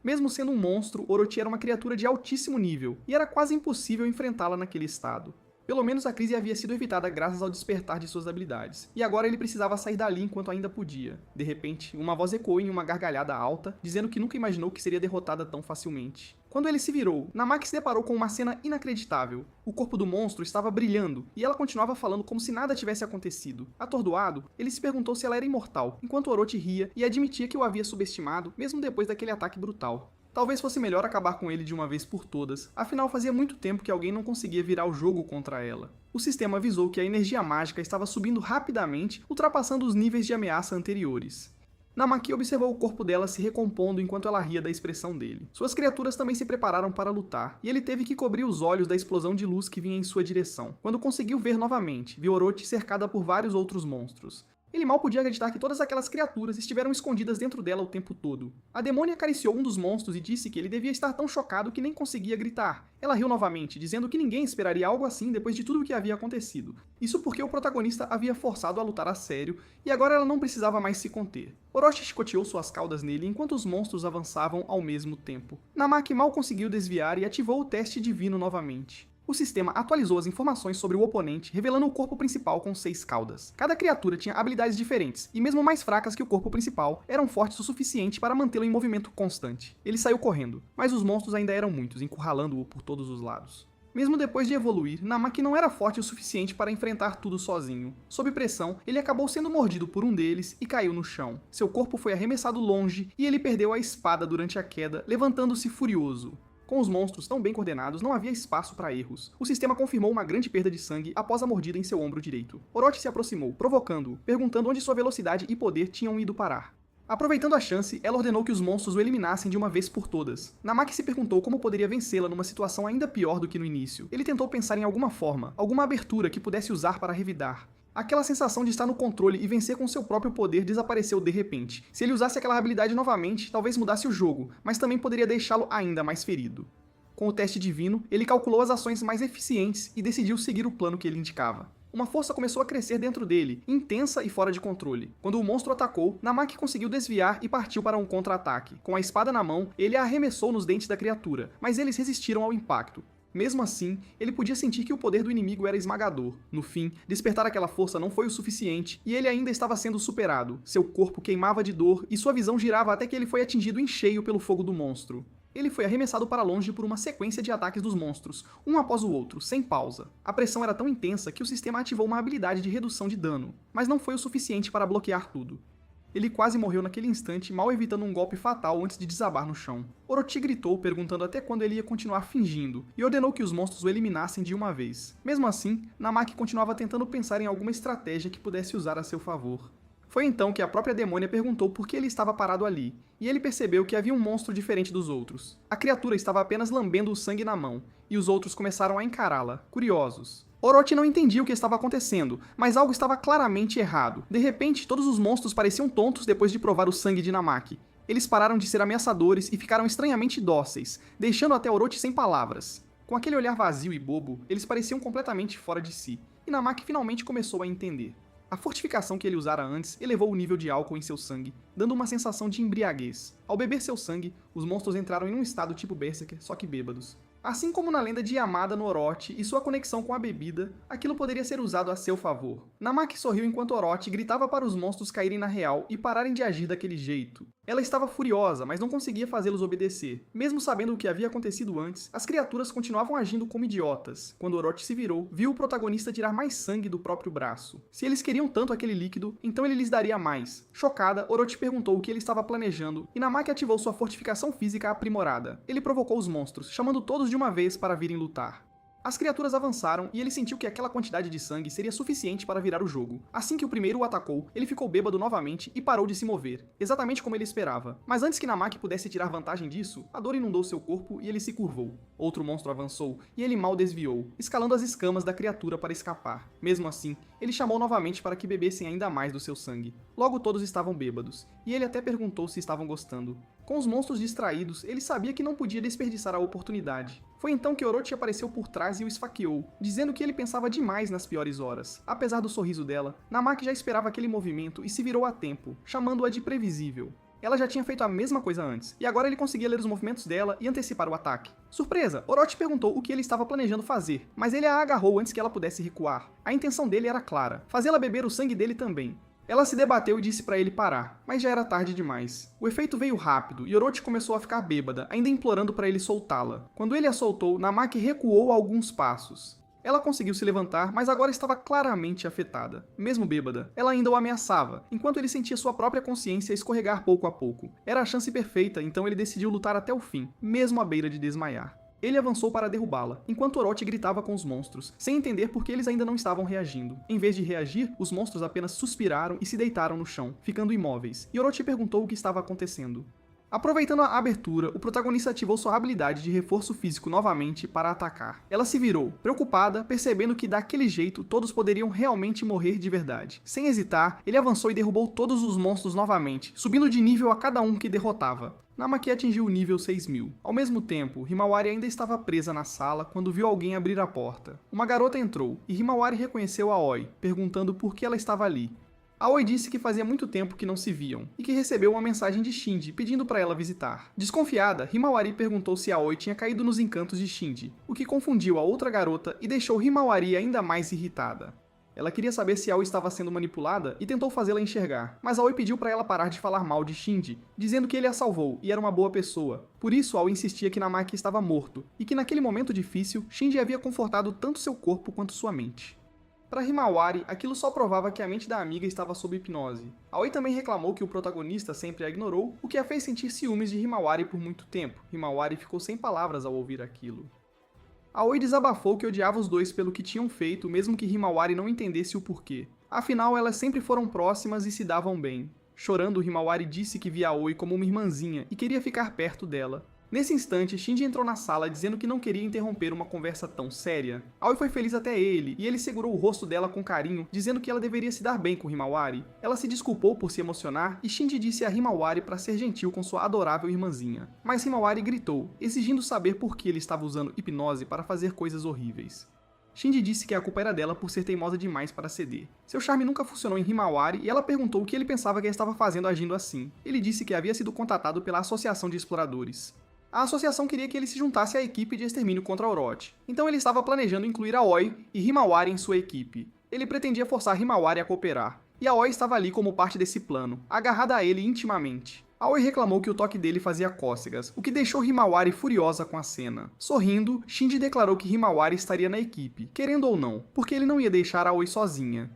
Mesmo sendo um monstro, Orochi era uma criatura de altíssimo nível, e era quase impossível enfrentá-la naquele estado. Pelo menos a crise havia sido evitada graças ao despertar de suas habilidades, e agora ele precisava sair dali enquanto ainda podia. De repente, uma voz ecoou em uma gargalhada alta, dizendo que nunca imaginou que seria derrotada tão facilmente. Quando ele se virou, Namak se deparou com uma cena inacreditável. O corpo do monstro estava brilhando, e ela continuava falando como se nada tivesse acontecido. Atordoado, ele se perguntou se ela era imortal, enquanto Orochi ria e admitia que o havia subestimado, mesmo depois daquele ataque brutal. Talvez fosse melhor acabar com ele de uma vez por todas, afinal fazia muito tempo que alguém não conseguia virar o jogo contra ela. O sistema avisou que a energia mágica estava subindo rapidamente, ultrapassando os níveis de ameaça anteriores. Namaki observou o corpo dela se recompondo enquanto ela ria da expressão dele. Suas criaturas também se prepararam para lutar, e ele teve que cobrir os olhos da explosão de luz que vinha em sua direção. Quando conseguiu ver novamente, viu Orochi cercada por vários outros monstros. Ele mal podia acreditar que todas aquelas criaturas estiveram escondidas dentro dela o tempo todo. A demônia acariciou um dos monstros e disse que ele devia estar tão chocado que nem conseguia gritar. Ela riu novamente, dizendo que ninguém esperaria algo assim depois de tudo o que havia acontecido. Isso porque o protagonista havia forçado a lutar a sério, e agora ela não precisava mais se conter. Orochi chicoteou suas caudas nele enquanto os monstros avançavam ao mesmo tempo. Namaki mal conseguiu desviar e ativou o teste divino novamente. O sistema atualizou as informações sobre o oponente, revelando o corpo principal com 6 caudas. Cada criatura tinha habilidades diferentes, e mesmo mais fracas que o corpo principal, eram fortes o suficiente para mantê-lo em movimento constante. Ele saiu correndo, mas os monstros ainda eram muitos, encurralando-o por todos os lados. Mesmo depois de evoluir, Namaki não era forte o suficiente para enfrentar tudo sozinho. Sob pressão, ele acabou sendo mordido por um deles e caiu no chão. Seu corpo foi arremessado longe e ele perdeu a espada durante a queda, levantando-se furioso. Com os monstros tão bem coordenados, não havia espaço para erros. O sistema confirmou uma grande perda de sangue após a mordida em seu ombro direito. Orochi se aproximou, provocando-o, perguntando onde sua velocidade e poder tinham ido parar. Aproveitando a chance, ela ordenou que os monstros o eliminassem de uma vez por todas. Namaki se perguntou como poderia vencê-la numa situação ainda pior do que no início. Ele tentou pensar em alguma forma, alguma abertura que pudesse usar para revidar. Aquela sensação de estar no controle e vencer com seu próprio poder desapareceu de repente. Se ele usasse aquela habilidade novamente, talvez mudasse o jogo, mas também poderia deixá-lo ainda mais ferido. Com o teste divino, ele calculou as ações mais eficientes e decidiu seguir o plano que ele indicava. Uma força começou a crescer dentro dele, intensa e fora de controle. Quando o monstro atacou, Namaki conseguiu desviar e partiu para um contra-ataque. Com a espada na mão, ele a arremessou nos dentes da criatura, mas eles resistiram ao impacto. Mesmo assim, ele podia sentir que o poder do inimigo era esmagador. No fim, despertar aquela força não foi o suficiente, e ele ainda estava sendo superado. Seu corpo queimava de dor, e sua visão girava até que ele foi atingido em cheio pelo fogo do monstro. Ele foi arremessado para longe por uma sequência de ataques dos monstros, um após o outro, sem pausa. A pressão era tão intensa que o sistema ativou uma habilidade de redução de dano, mas não foi o suficiente para bloquear tudo. Ele quase morreu naquele instante, mal evitando um golpe fatal antes de desabar no chão. Orochi gritou, perguntando até quando ele ia continuar fingindo, e ordenou que os monstros o eliminassem de uma vez. Mesmo assim, Namaki continuava tentando pensar em alguma estratégia que pudesse usar a seu favor. Foi então que a própria demônia perguntou por que ele estava parado ali, e ele percebeu que havia um monstro diferente dos outros. A criatura estava apenas lambendo o sangue na mão, e os outros começaram a encará-la, curiosos. Orochi não entendia o que estava acontecendo, mas algo estava claramente errado. De repente, todos os monstros pareciam tontos depois de provar o sangue de Namaki. Eles pararam de ser ameaçadores e ficaram estranhamente dóceis, deixando até Orochi sem palavras. Com aquele olhar vazio e bobo, eles pareciam completamente fora de si, e Namaki finalmente começou a entender. A fortificação que ele usara antes elevou o nível de álcool em seu sangue, dando uma sensação de embriaguez. Ao beber seu sangue, os monstros entraram em um estado tipo Berserker, só que bêbados. Assim como na lenda de Yamada no Orochi e sua conexão com a bebida, aquilo poderia ser usado a seu favor. Namaki sorriu enquanto Orochi gritava para os monstros caírem na real e pararem de agir daquele jeito. Ela estava furiosa, mas não conseguia fazê-los obedecer. Mesmo sabendo o que havia acontecido antes, as criaturas continuavam agindo como idiotas. Quando Orochi se virou, viu o protagonista tirar mais sangue do próprio braço. Se eles queriam tanto aquele líquido, então ele lhes daria mais. Chocada, Orochi perguntou o que ele estava planejando e Namaki ativou sua fortificação física aprimorada. Ele provocou os monstros, chamando todos de uma vez para virem lutar. As criaturas avançaram e ele sentiu que aquela quantidade de sangue seria suficiente para virar o jogo. Assim que o primeiro o atacou, ele ficou bêbado novamente e parou de se mover, exatamente como ele esperava. Mas antes que Namaki pudesse tirar vantagem disso, a dor inundou seu corpo e ele se curvou. Outro monstro avançou e ele mal desviou, escalando as escamas da criatura para escapar. Mesmo assim, ele chamou novamente para que bebessem ainda mais do seu sangue. Logo todos estavam bêbados, e ele até perguntou se estavam gostando. Com os monstros distraídos, ele sabia que não podia desperdiçar a oportunidade. Foi então que Orochi apareceu por trás e o esfaqueou, dizendo que ele pensava demais nas piores horas. Apesar do sorriso dela, Namaki já esperava aquele movimento e se virou a tempo, chamando-a de previsível. Ela já tinha feito a mesma coisa antes, e agora ele conseguia ler os movimentos dela e antecipar o ataque. Surpresa! Orochi perguntou o que ele estava planejando fazer, mas ele a agarrou antes que ela pudesse recuar. A intenção dele era clara, fazê-la beber o sangue dele também. Ela se debateu e disse para ele parar, mas já era tarde demais. O efeito veio rápido e Orochi começou a ficar bêbada, ainda implorando para ele soltá-la. Quando ele a soltou, Namaki recuou alguns passos. Ela conseguiu se levantar, mas agora estava claramente afetada. Mesmo bêbada, ela ainda o ameaçava, enquanto ele sentia sua própria consciência escorregar pouco a pouco. Era a chance perfeita, então ele decidiu lutar até o fim, mesmo à beira de desmaiar. Ele avançou para derrubá-la, enquanto Orochi gritava com os monstros, sem entender por que eles ainda não estavam reagindo. Em vez de reagir, os monstros apenas suspiraram e se deitaram no chão, ficando imóveis, e Orochi perguntou o que estava acontecendo. Aproveitando a abertura, o protagonista ativou sua habilidade de reforço físico novamente para atacar. Ela se virou, preocupada, percebendo que daquele jeito todos poderiam realmente morrer de verdade. Sem hesitar, ele avançou e derrubou todos os monstros novamente, subindo de nível a cada um que derrotava. Namaki atingiu o nível 6000. Ao mesmo tempo, Himawari ainda estava presa na sala quando viu alguém abrir a porta. Uma garota entrou, e Himawari reconheceu Aoi, perguntando por que ela estava ali. Aoi disse que fazia muito tempo que não se viam, e que recebeu uma mensagem de Shinji pedindo para ela visitar. Desconfiada, Himawari perguntou se Aoi tinha caído nos encantos de Shinji, o que confundiu a outra garota e deixou Himawari ainda mais irritada. Ela queria saber se Aoi estava sendo manipulada e tentou fazê-la enxergar, mas Aoi pediu para ela parar de falar mal de Shinji, dizendo que ele a salvou e era uma boa pessoa. Por isso, Aoi insistia que Namaki estava morto, e que naquele momento difícil, Shinji havia confortado tanto seu corpo quanto sua mente. Para Himawari, aquilo só provava que a mente da amiga estava sob hipnose. Aoi também reclamou que o protagonista sempre a ignorou, o que a fez sentir ciúmes de Himawari por muito tempo. Himawari ficou sem palavras ao ouvir aquilo. Aoi desabafou que odiava os dois pelo que tinham feito, mesmo que Himawari não entendesse o porquê. Afinal, elas sempre foram próximas e se davam bem. Chorando, Himawari disse que via Aoi como uma irmãzinha e queria ficar perto dela. Nesse instante, Shinji entrou na sala dizendo que não queria interromper uma conversa tão séria. Aoi foi feliz até ele, e ele segurou o rosto dela com carinho, dizendo que ela deveria se dar bem com Himawari. Ela se desculpou por se emocionar, e Shinji disse a Himawari para ser gentil com sua adorável irmãzinha. Mas Himawari gritou, exigindo saber por que ele estava usando hipnose para fazer coisas horríveis. Shinji disse que a culpa era dela por ser teimosa demais para ceder. Seu charme nunca funcionou em Himawari e ela perguntou o que ele pensava que ela estava fazendo agindo assim. Ele disse que havia sido contatado pela Associação de Exploradores. A associação queria que ele se juntasse à equipe de extermínio contra Orochi, então ele estava planejando incluir Aoi e Himawari em sua equipe. Ele pretendia forçar Himawari a cooperar, e Aoi estava ali como parte desse plano, agarrada a ele intimamente. Aoi reclamou que o toque dele fazia cócegas, o que deixou Himawari furiosa com a cena. Sorrindo, Shinji declarou que Himawari estaria na equipe, querendo ou não, porque ele não ia deixar Aoi sozinha.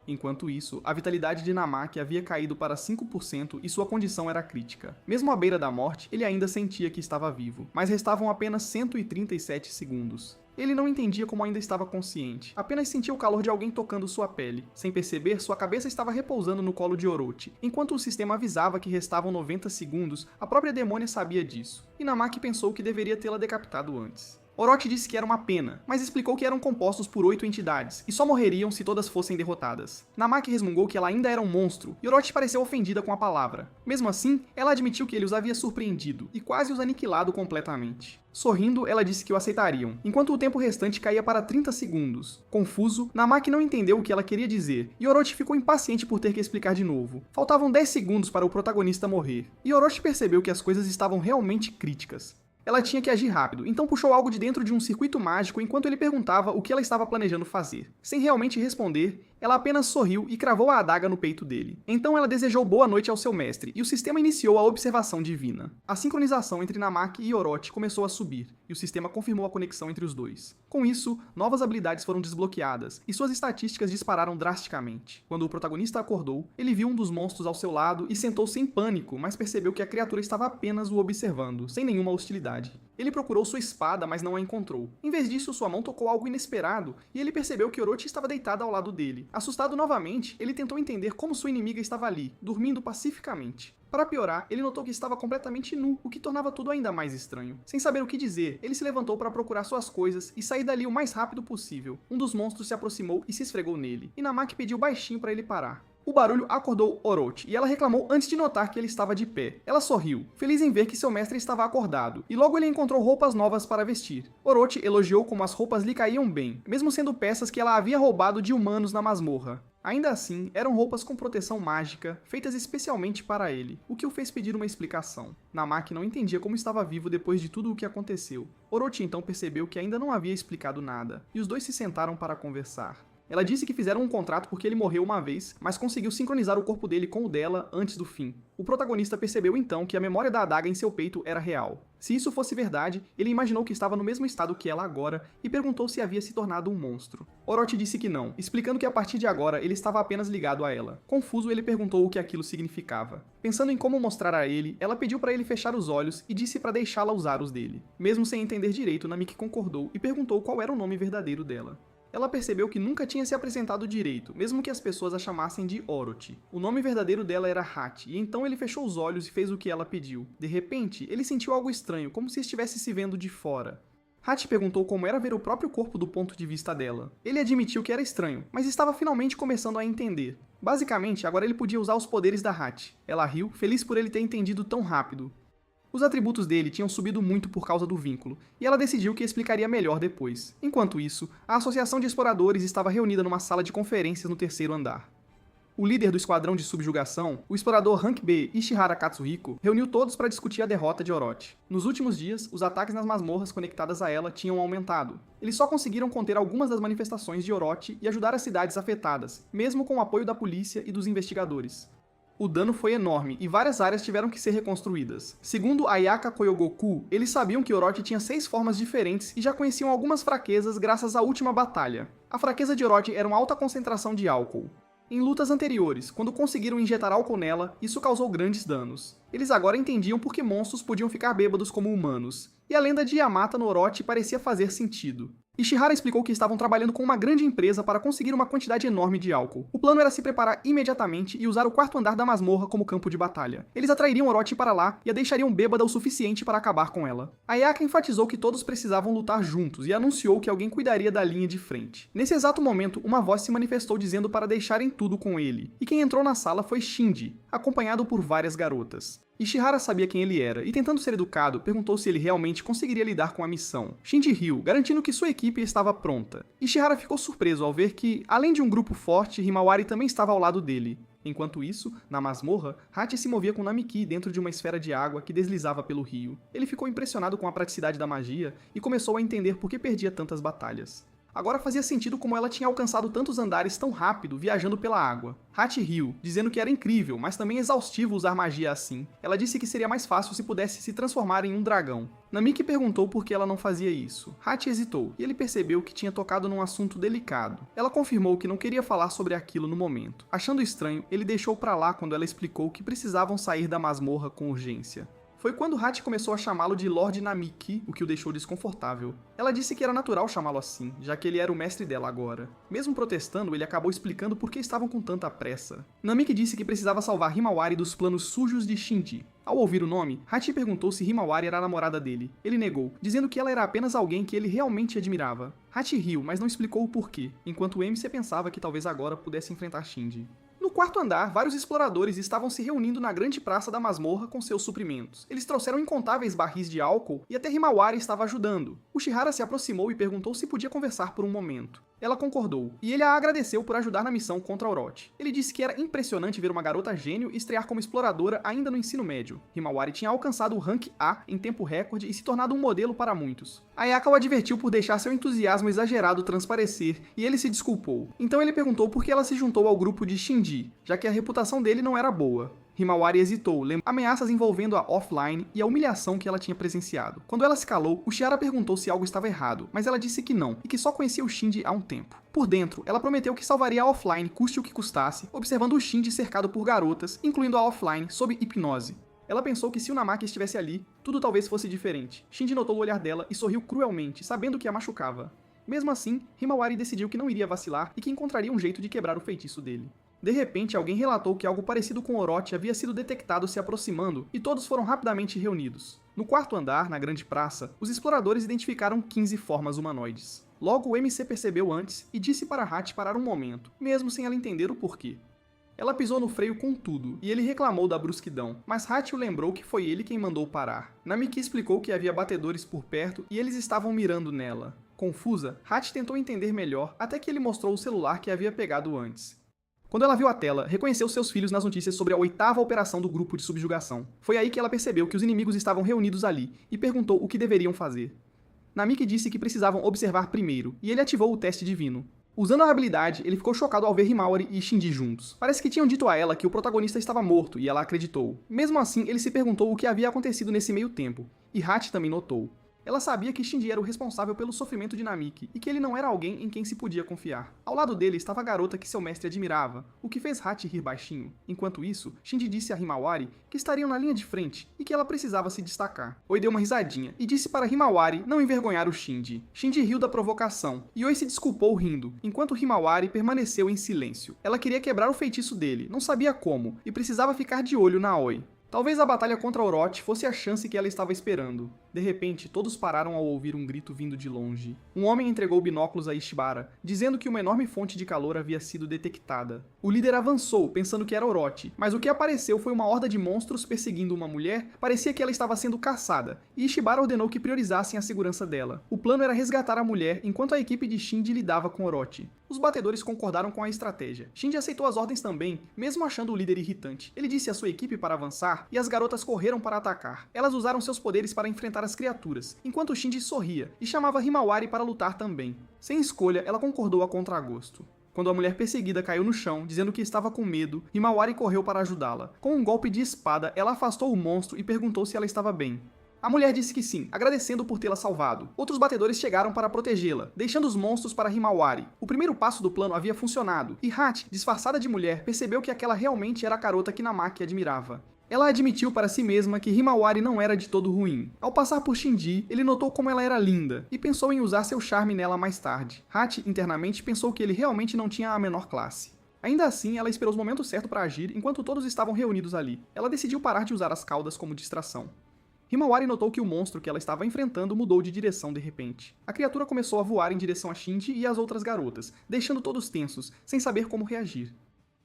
Enquanto isso, a vitalidade de Namaki havia caído para 5% e sua condição era crítica. Mesmo à beira da morte, ele ainda sentia que estava vivo, mas restavam apenas 137 segundos. Ele não entendia como ainda estava consciente, apenas sentia o calor de alguém tocando sua pele. Sem perceber, sua cabeça estava repousando no colo de Orochi. Enquanto o sistema avisava que restavam 90 segundos, a própria demônia sabia disso, e Namaki pensou que deveria tê-la decapitado antes. Orochi disse que era uma pena, mas explicou que eram compostos por 8 entidades, e só morreriam se todas fossem derrotadas. Namaki resmungou que ela ainda era um monstro, e Orochi pareceu ofendida com a palavra. Mesmo assim, ela admitiu que ele os havia surpreendido, e quase os aniquilado completamente. Sorrindo, ela disse que o aceitariam, enquanto o tempo restante caía para 30 segundos. Confuso, Namaki não entendeu o que ela queria dizer, e Orochi ficou impaciente por ter que explicar de novo. Faltavam 10 segundos para o protagonista morrer, e Orochi percebeu que as coisas estavam realmente críticas. Ela tinha que agir rápido, então puxou algo de dentro de um circuito mágico enquanto ele perguntava o que ela estava planejando fazer. Sem realmente responder, ela apenas sorriu e cravou a adaga no peito dele. Então ela desejou boa noite ao seu mestre, e o sistema iniciou a observação divina. A sincronização entre Namaki e Orochi começou a subir, e o sistema confirmou a conexão entre os dois. Com isso, novas habilidades foram desbloqueadas, e suas estatísticas dispararam drasticamente. Quando o protagonista acordou, ele viu um dos monstros ao seu lado e sentou-se em pânico, mas percebeu que a criatura estava apenas o observando, sem nenhuma hostilidade. Ele procurou sua espada, mas não a encontrou. Em vez disso, sua mão tocou algo inesperado, e ele percebeu que Orochi estava deitada ao lado dele. Assustado novamente, ele tentou entender como sua inimiga estava ali, dormindo pacificamente. Para piorar, ele notou que estava completamente nu, o que tornava tudo ainda mais estranho. Sem saber o que dizer, ele se levantou para procurar suas coisas e sair dali o mais rápido possível. Um dos monstros se aproximou e se esfregou nele, e Namaki pediu baixinho para ele parar. O barulho acordou Orochi, e ela reclamou antes de notar que ele estava de pé. Ela sorriu, feliz em ver que seu mestre estava acordado, e logo ele encontrou roupas novas para vestir. Orochi elogiou como as roupas lhe caíam bem, mesmo sendo peças que ela havia roubado de humanos na masmorra. Ainda assim, eram roupas com proteção mágica, feitas especialmente para ele, o que o fez pedir uma explicação. Namaki não entendia como estava vivo depois de tudo o que aconteceu. Orochi então percebeu que ainda não havia explicado nada, e os dois se sentaram para conversar. Ela disse que fizeram um contrato porque ele morreu uma vez, mas conseguiu sincronizar o corpo dele com o dela antes do fim. O protagonista percebeu então que a memória da adaga em seu peito era real. Se isso fosse verdade, ele imaginou que estava no mesmo estado que ela agora e perguntou se havia se tornado um monstro. Orochi disse que não, explicando que a partir de agora ele estava apenas ligado a ela. Confuso, ele perguntou o que aquilo significava. Pensando em como mostrar a ele, ela pediu para ele fechar os olhos e disse para deixá-la usar os dele. Mesmo sem entender direito, Namiki concordou e perguntou qual era o nome verdadeiro dela. Ela percebeu que nunca tinha se apresentado direito, mesmo que as pessoas a chamassem de Orochi. O nome verdadeiro dela era Hachi, e então ele fechou os olhos e fez o que ela pediu. De repente, ele sentiu algo estranho, como se estivesse se vendo de fora. Hachi perguntou como era ver o próprio corpo do ponto de vista dela. Ele admitiu que era estranho, mas estava finalmente começando a entender. Basicamente, agora ele podia usar os poderes da Hachi. Ela riu, feliz por ele ter entendido tão rápido. Os atributos dele tinham subido muito por causa do vínculo, e ela decidiu que explicaria melhor depois. Enquanto isso, a Associação de Exploradores estava reunida numa sala de conferências no 3º andar. O líder do esquadrão de subjugação, o explorador Rank B Ishihara Katsuhiko, reuniu todos para discutir a derrota de Orochi. Nos últimos dias, os ataques nas masmorras conectadas a ela tinham aumentado. Eles só conseguiram conter algumas das manifestações de Orochi e ajudar as cidades afetadas, mesmo com o apoio da polícia e dos investigadores. O dano foi enorme e várias áreas tiveram que ser reconstruídas. Segundo Ayaka Koyogoku, eles sabiam que Orochi tinha 6 formas diferentes e já conheciam algumas fraquezas graças à última batalha. A fraqueza de Orochi era uma alta concentração de álcool. Em lutas anteriores, quando conseguiram injetar álcool nela, isso causou grandes danos. Eles agora entendiam por que monstros podiam ficar bêbados como humanos, e a lenda de Yamata no Orochi parecia fazer sentido. Ishihara explicou que estavam trabalhando com uma grande empresa para conseguir uma quantidade enorme de álcool. O plano era se preparar imediatamente e usar o 4º andar da masmorra como campo de batalha. Eles atrairiam Orochi para lá e a deixariam bêbada o suficiente para acabar com ela. Ayaka enfatizou que todos precisavam lutar juntos e anunciou que alguém cuidaria da linha de frente. Nesse exato momento, uma voz se manifestou dizendo para deixarem tudo com ele, e quem entrou na sala foi Shinji, acompanhado por várias garotas. Ishihara sabia quem ele era, e tentando ser educado, perguntou se ele realmente conseguiria lidar com a missão. Shinji riu, garantindo que sua equipe estava pronta. Ishihara ficou surpreso ao ver que, além de um grupo forte, Himawari também estava ao lado dele. Enquanto isso, na masmorra, Hachi se movia com Namiki dentro de uma esfera de água que deslizava pelo rio. Ele ficou impressionado com a praticidade da magia e começou a entender por que perdia tantas batalhas. Agora fazia sentido como ela tinha alcançado tantos andares tão rápido viajando pela água. Hachi riu, dizendo que era incrível, mas também exaustivo usar magia assim. Ela disse que seria mais fácil se pudesse se transformar em um dragão. Namiki perguntou por que ela não fazia isso. Hachi hesitou, e ele percebeu que tinha tocado num assunto delicado. Ela confirmou que não queria falar sobre aquilo no momento. Achando estranho, ele deixou pra lá quando ela explicou que precisavam sair da masmorra com urgência. Foi quando Hachi começou a chamá-lo de Lord Namiki, o que o deixou desconfortável. Ela disse que era natural chamá-lo assim, já que ele era o mestre dela agora. Mesmo protestando, ele acabou explicando por que estavam com tanta pressa. Namiki disse que precisava salvar Himawari dos planos sujos de Shinji. Ao ouvir o nome, Hachi perguntou se Himawari era a namorada dele. Ele negou, dizendo que ela era apenas alguém que ele realmente admirava. Hachi riu, mas não explicou o porquê, enquanto MC pensava que talvez agora pudesse enfrentar Shinji. No quarto andar, vários exploradores estavam se reunindo na grande praça da masmorra com seus suprimentos. Eles trouxeram incontáveis barris de álcool e até Himawari estava ajudando. Ushihara se aproximou e perguntou se podia conversar por um momento. Ela concordou, e ele a agradeceu por ajudar na missão contra Orochi. Ele disse que era impressionante ver uma garota gênio estrear como exploradora ainda no ensino médio. Himawari tinha alcançado o rank A em tempo recorde e se tornado um modelo para muitos. Ayaka o advertiu por deixar seu entusiasmo exagerado transparecer, e ele se desculpou. Então ele perguntou por que ela se juntou ao grupo de Shinji, já que a reputação dele não era boa. Himawari hesitou, lembrando ameaças envolvendo a offline e a humilhação que ela tinha presenciado. Quando ela se calou, Ushihara perguntou se algo estava errado, mas ela disse que não, e que só conhecia o Shinji há um tempo. Por dentro, ela prometeu que salvaria a offline custe o que custasse, observando o Shinji cercado por garotas, incluindo a offline, sob hipnose. Ela pensou que se o Namaki estivesse ali, tudo talvez fosse diferente. Shinji notou o olhar dela e sorriu cruelmente, sabendo que a machucava. Mesmo assim, Himawari decidiu que não iria vacilar e que encontraria um jeito de quebrar o feitiço dele. De repente, alguém relatou que algo parecido com Orochi havia sido detectado se aproximando, e todos foram rapidamente reunidos. No quarto andar, na grande praça, os exploradores identificaram 15 formas humanoides. Logo, o MC percebeu antes e disse para Hachi parar um momento, mesmo sem ela entender o porquê. Ela pisou no freio com tudo, e ele reclamou da brusquidão, mas Hachi o lembrou que foi ele quem mandou parar. Namiki explicou que havia batedores por perto e eles estavam mirando nela. Confusa, Hachi tentou entender melhor até que ele mostrou o celular que havia pegado antes. Quando ela viu a tela, reconheceu seus filhos nas notícias sobre a 8ª operação do grupo de subjugação. Foi aí que ela percebeu que os inimigos estavam reunidos ali, e perguntou o que deveriam fazer. Namiki disse que precisavam observar primeiro, e ele ativou o teste divino. Usando a habilidade, ele ficou chocado ao ver Himawari e Shinji juntos. Parece que tinham dito a ela que o protagonista estava morto, e ela acreditou. Mesmo assim, ele se perguntou o que havia acontecido nesse meio tempo, e Hachi também notou. Ela sabia que Shinji era o responsável pelo sofrimento de Namiki, e que ele não era alguém em quem se podia confiar. Ao lado dele estava a garota que seu mestre admirava, o que fez Hachi rir baixinho. Enquanto isso, Shinji disse a Himawari que estariam na linha de frente, e que ela precisava se destacar. Oi deu uma risadinha, e disse para Himawari não envergonhar o Shinji. Shinji riu da provocação, e Oi se desculpou rindo, enquanto Himawari permaneceu em silêncio. Ela queria quebrar o feitiço dele, não sabia como, e precisava ficar de olho na Oi. Talvez a batalha contra Orochi fosse a chance que ela estava esperando. De repente, todos pararam ao ouvir um grito vindo de longe. Um homem entregou binóculos a Ishibara, dizendo que uma enorme fonte de calor havia sido detectada. O líder avançou, pensando que era Orochi, mas o que apareceu foi uma horda de monstros perseguindo uma mulher. Parecia que ela estava sendo caçada, e Ishibara ordenou que priorizassem a segurança dela. O plano era resgatar a mulher enquanto a equipe de Shinji lidava com Orochi. Os batedores concordaram com a estratégia. Shinji aceitou as ordens também, mesmo achando o líder irritante. Ele disse à sua equipe para avançar, e as garotas correram para atacar. Elas usaram seus poderes para enfrentar as criaturas, enquanto Shinji sorria, e chamava Himawari para lutar também. Sem escolha, ela concordou a contragosto. Quando a mulher perseguida caiu no chão, dizendo que estava com medo, Himawari correu para ajudá-la. Com um golpe de espada, ela afastou o monstro e perguntou se ela estava bem. A mulher disse que sim, agradecendo por tê-la salvado. Outros batedores chegaram para protegê-la, deixando os monstros para Himawari. O primeiro passo do plano havia funcionado, e Hachi, disfarçada de mulher, percebeu que aquela realmente era a garota que Namaki admirava. Ela admitiu para si mesma que Himawari não era de todo ruim. Ao passar por Shinji, ele notou como ela era linda, e pensou em usar seu charme nela mais tarde. Hachi, internamente, pensou que ele realmente não tinha a menor classe. Ainda assim, ela esperou o momento certo para agir enquanto todos estavam reunidos ali. Ela decidiu parar de usar as caudas como distração. Himawari notou que o monstro que ela estava enfrentando mudou de direção de repente. A criatura começou a voar em direção a Shinji e às outras garotas, deixando todos tensos, sem saber como reagir.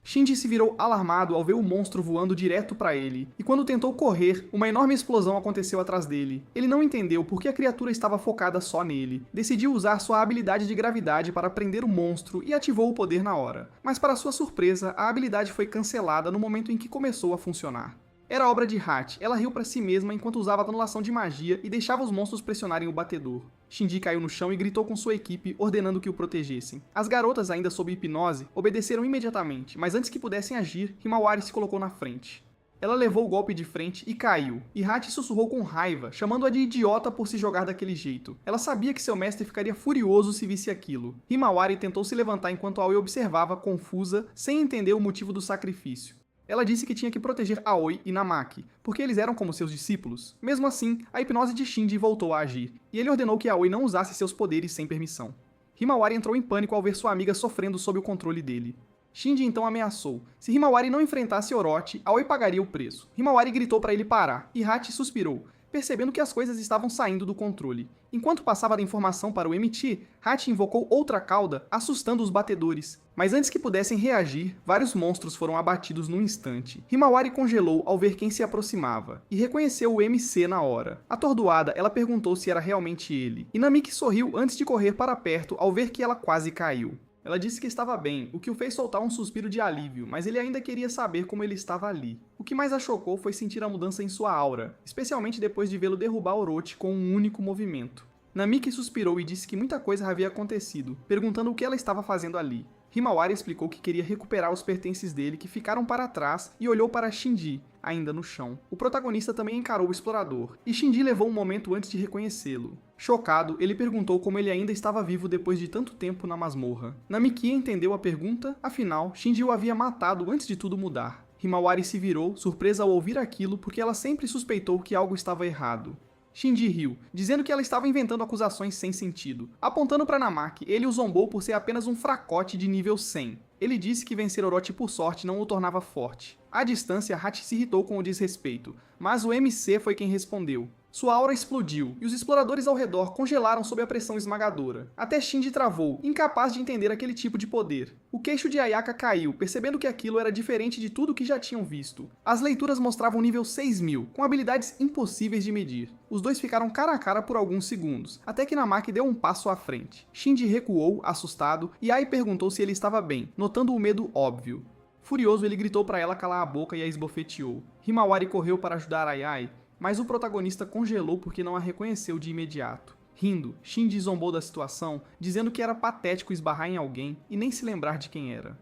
Shinji se virou alarmado ao ver o monstro voando direto para ele, e quando tentou correr, uma enorme explosão aconteceu atrás dele. Ele não entendeu por que a criatura estava focada só nele. Decidiu usar sua habilidade de gravidade para prender o monstro e ativou o poder na hora. Mas para sua surpresa, a habilidade foi cancelada no momento em que começou a funcionar. Era obra de Hachi. Ela riu para si mesma enquanto usava a anulação de magia e deixava os monstros pressionarem o batedor. Shinji caiu no chão e gritou com sua equipe, ordenando que o protegessem. As garotas, ainda sob hipnose, obedeceram imediatamente, mas antes que pudessem agir, Himawari se colocou na frente. Ela levou o golpe de frente e caiu, e Hachi sussurrou com raiva, chamando-a de idiota por se jogar daquele jeito. Ela sabia que seu mestre ficaria furioso se visse aquilo. Himawari tentou se levantar enquanto Aoi observava, confusa, sem entender o motivo do sacrifício. Ela disse que tinha que proteger Aoi e Namaki, porque eles eram como seus discípulos. Mesmo assim, a hipnose de Shinji voltou a agir, e ele ordenou que Aoi não usasse seus poderes sem permissão. Himawari entrou em pânico ao ver sua amiga sofrendo sob o controle dele. Shinji então ameaçou. Se Himawari não enfrentasse Orochi, Aoi pagaria o preço. Himawari gritou para ele parar, e Hachi suspirou, percebendo que as coisas estavam saindo do controle. Enquanto passava da informação para o Emichi, Hachi invocou outra cauda, assustando os batedores. Mas antes que pudessem reagir, vários monstros foram abatidos num instante. Himawari congelou ao ver quem se aproximava, e reconheceu o MC na hora. Atordoada, ela perguntou se era realmente ele, e Namiki sorriu antes de correr para perto ao ver que ela quase caiu. Ela disse que estava bem, o que o fez soltar um suspiro de alívio, mas ele ainda queria saber como ele estava ali. O que mais a chocou foi sentir a mudança em sua aura, especialmente depois de vê-lo derrubar Orochi com um único movimento. Namiki suspirou e disse que muita coisa havia acontecido, perguntando o que ela estava fazendo ali. Himawari explicou que queria recuperar os pertences dele que ficaram para trás e olhou para Shinji, ainda no chão. O protagonista também encarou o explorador, e Shinji levou um momento antes de reconhecê-lo. Chocado, ele perguntou como ele ainda estava vivo depois de tanto tempo na masmorra. Namiki entendeu a pergunta, afinal, Shinji o havia matado antes de tudo mudar. Himawari se virou, surpresa ao ouvir aquilo porque ela sempre suspeitou que algo estava errado. Shinji riu, dizendo que ela estava inventando acusações sem sentido. Apontando para Namaki, ele o zombou por ser apenas um fracote de nível 100. Ele disse que vencer Orochi por sorte não o tornava forte. À distância, Hachi se irritou com o desrespeito, mas o MC foi quem respondeu. Sua aura explodiu, e os exploradores ao redor congelaram sob a pressão esmagadora. Até Shinji travou, incapaz de entender aquele tipo de poder. O queixo de Ayaka caiu, percebendo que aquilo era diferente de tudo que já tinham visto. As leituras mostravam nível 6000, com habilidades impossíveis de medir. Os dois ficaram cara a cara por alguns segundos, até que Namaki deu um passo à frente. Shinji recuou, assustado, e Ai perguntou se ele estava bem, notando o medo óbvio. Furioso, ele gritou para ela calar a boca e a esbofeteou. Himawari correu para ajudar Ai, mas o protagonista congelou porque não a reconheceu de imediato. Rindo, Shinji zombou da situação, dizendo que era patético esbarrar em alguém e nem se lembrar de quem era.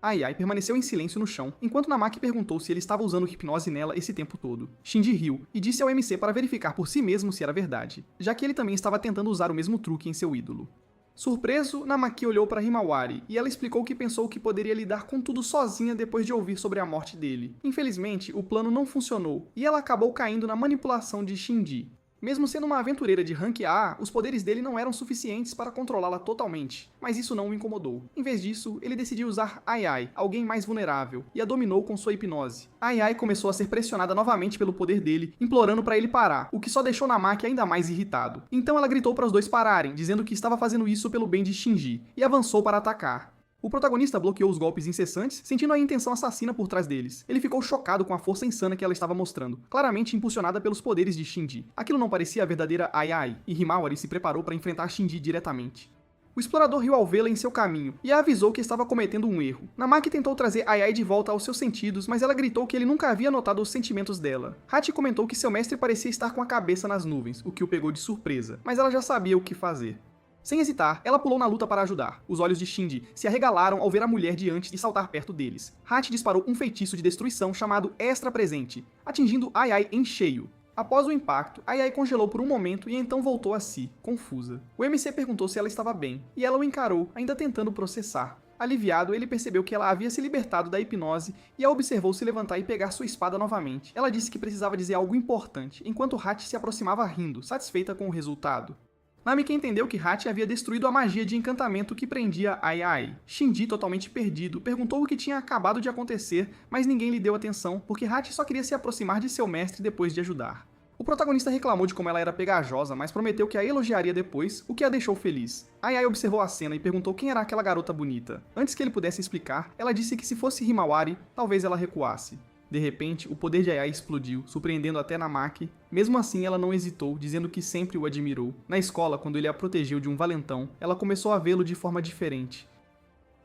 Ai permaneceu em silêncio no chão, enquanto Namaki perguntou se ele estava usando hipnose nela esse tempo todo. Shinji riu e disse ao MC para verificar por si mesmo se era verdade, já que ele também estava tentando usar o mesmo truque em seu ídolo. Surpreso, Namaki olhou para Himawari, e ela explicou que pensou que poderia lidar com tudo sozinha depois de ouvir sobre a morte dele. Infelizmente, o plano não funcionou, e ela acabou caindo na manipulação de Shinji. Mesmo sendo uma aventureira de rank A, os poderes dele não eram suficientes para controlá-la totalmente, mas isso não o incomodou. Em vez disso, ele decidiu usar Ai, alguém mais vulnerável, e a dominou com sua hipnose. Ai começou a ser pressionada novamente pelo poder dele, implorando para ele parar, o que só deixou Namaki ainda mais irritado. Então ela gritou para os dois pararem, dizendo que estava fazendo isso pelo bem de Shinji, e avançou para atacar. O protagonista bloqueou os golpes incessantes, sentindo a intenção assassina por trás deles. Ele ficou chocado com a força insana que ela estava mostrando, claramente impulsionada pelos poderes de Shinji. Aquilo não parecia a verdadeira Ai, e Himawari se preparou para enfrentar Shinji diretamente. O explorador riu ao vê-la em seu caminho, e a avisou que estava cometendo um erro. Namaki tentou trazer Ai de volta aos seus sentidos, mas ela gritou que ele nunca havia notado os sentimentos dela. Hachi comentou que seu mestre parecia estar com a cabeça nas nuvens, o que o pegou de surpresa, mas ela já sabia o que fazer. Sem hesitar, ela pulou na luta para ajudar. Os olhos de Shinji se arregalaram ao ver a mulher diante e saltar perto deles. Hachi disparou um feitiço de destruição chamado Extra Presente, atingindo Ai em cheio. Após o impacto, Ai congelou por um momento e então voltou a si, confusa. O MC perguntou se ela estava bem, e ela o encarou, ainda tentando processar. Aliviado, ele percebeu que ela havia se libertado da hipnose e a observou se levantar e pegar sua espada novamente. Ela disse que precisava dizer algo importante, enquanto Hachi se aproximava rindo, satisfeita com o resultado. Namiki entendeu que Hachi havia destruído a magia de encantamento que prendia Ai. Shinji, totalmente perdido, perguntou o que tinha acabado de acontecer, mas ninguém lhe deu atenção, porque Hachi só queria se aproximar de seu mestre depois de ajudar. O protagonista reclamou de como ela era pegajosa, mas prometeu que a elogiaria depois, o que a deixou feliz. Ai observou a cena e perguntou quem era aquela garota bonita. Antes que ele pudesse explicar, ela disse que se fosse Himawari, talvez ela recuasse. De repente, o poder de Ai explodiu, surpreendendo até Namaki. Mesmo assim, ela não hesitou, dizendo que sempre o admirou. Na escola, quando ele a protegeu de um valentão, ela começou a vê-lo de forma diferente.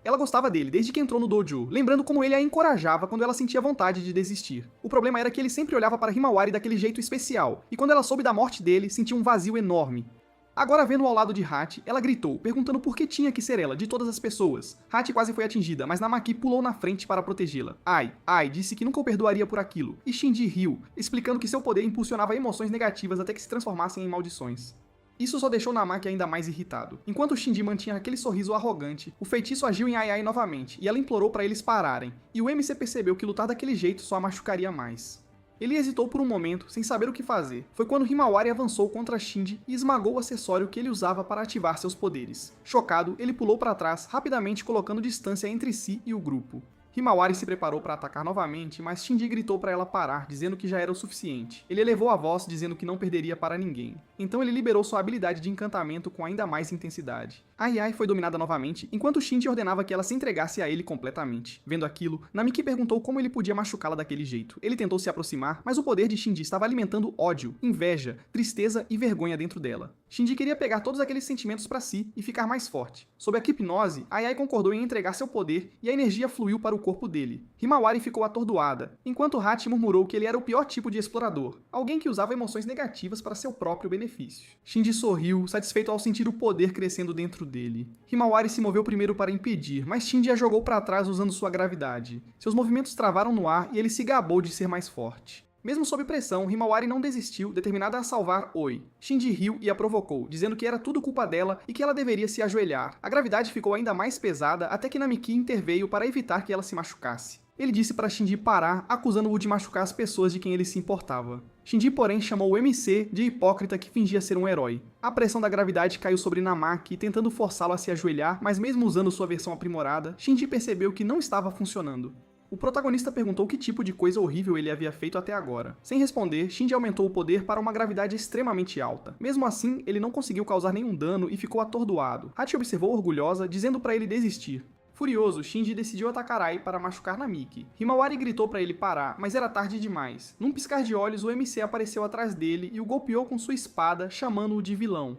Ela gostava dele desde que entrou no dojo, lembrando como ele a encorajava quando ela sentia vontade de desistir. O problema era que ele sempre olhava para Himawari daquele jeito especial, e quando ela soube da morte dele, sentiu um vazio enorme. Agora vendo ao lado de Hachi, ela gritou, perguntando por que tinha que ser ela, de todas as pessoas. Hachi quase foi atingida, mas Namaki pulou na frente para protegê-la. Ai disse que nunca o perdoaria por aquilo, e Shinji riu, explicando que seu poder impulsionava emoções negativas até que se transformassem em maldições. Isso só deixou Namaki ainda mais irritado. Enquanto Shinji mantinha aquele sorriso arrogante, o feitiço agiu em Ai novamente, e ela implorou para eles pararem, e o MC percebeu que lutar daquele jeito só a machucaria mais. Ele hesitou por um momento, sem saber o que fazer. Foi quando Himawari avançou contra Shinji e esmagou o acessório que ele usava para ativar seus poderes. Chocado, ele pulou para trás, rapidamente colocando distância entre si e o grupo. Himawari se preparou para atacar novamente, mas Shinji gritou para ela parar, dizendo que já era o suficiente. Ele elevou a voz, dizendo que não perderia para ninguém. Então ele liberou sua habilidade de encantamento com ainda mais intensidade. Ai foi dominada novamente, enquanto Shinji ordenava que ela se entregasse a ele completamente. Vendo aquilo, Namiki perguntou como ele podia machucá-la daquele jeito. Ele tentou se aproximar, mas o poder de Shinji estava alimentando ódio, inveja, tristeza e vergonha dentro dela. Shinji queria pegar todos aqueles sentimentos para si e ficar mais forte. Sob a hipnose, Ai concordou em entregar seu poder e a energia fluiu para o corpo dele. Himawari ficou atordoada, enquanto Hachi murmurou que ele era o pior tipo de explorador, alguém que usava emoções negativas para seu próprio benefício. Shinji sorriu, satisfeito ao sentir o poder crescendo dentro dele. Himawari se moveu primeiro para impedir, mas Shinji a jogou para trás usando sua gravidade. Seus movimentos travaram no ar e ele se gabou de ser mais forte. Mesmo sob pressão, Himawari não desistiu, determinada a salvar Oi. Shinji riu e a provocou, dizendo que era tudo culpa dela e que ela deveria se ajoelhar. A gravidade ficou ainda mais pesada até que Namiki interveio para evitar que ela se machucasse. Ele disse para Shinji parar, acusando-o de machucar as pessoas de quem ele se importava. Shinji, porém, chamou o MC de hipócrita que fingia ser um herói. A pressão da gravidade caiu sobre Namaki, tentando forçá-lo a se ajoelhar, mas mesmo usando sua versão aprimorada, Shinji percebeu que não estava funcionando. O protagonista perguntou que tipo de coisa horrível ele havia feito até agora. Sem responder, Shinji aumentou o poder para uma gravidade extremamente alta. Mesmo assim, ele não conseguiu causar nenhum dano e ficou atordoado. Hachi observou orgulhosa, dizendo para ele desistir. Furioso, Shinji decidiu atacar Ai para machucar Namiki. Himawari gritou para ele parar, mas era tarde demais. Num piscar de olhos, o MC apareceu atrás dele e o golpeou com sua espada, chamando-o de vilão.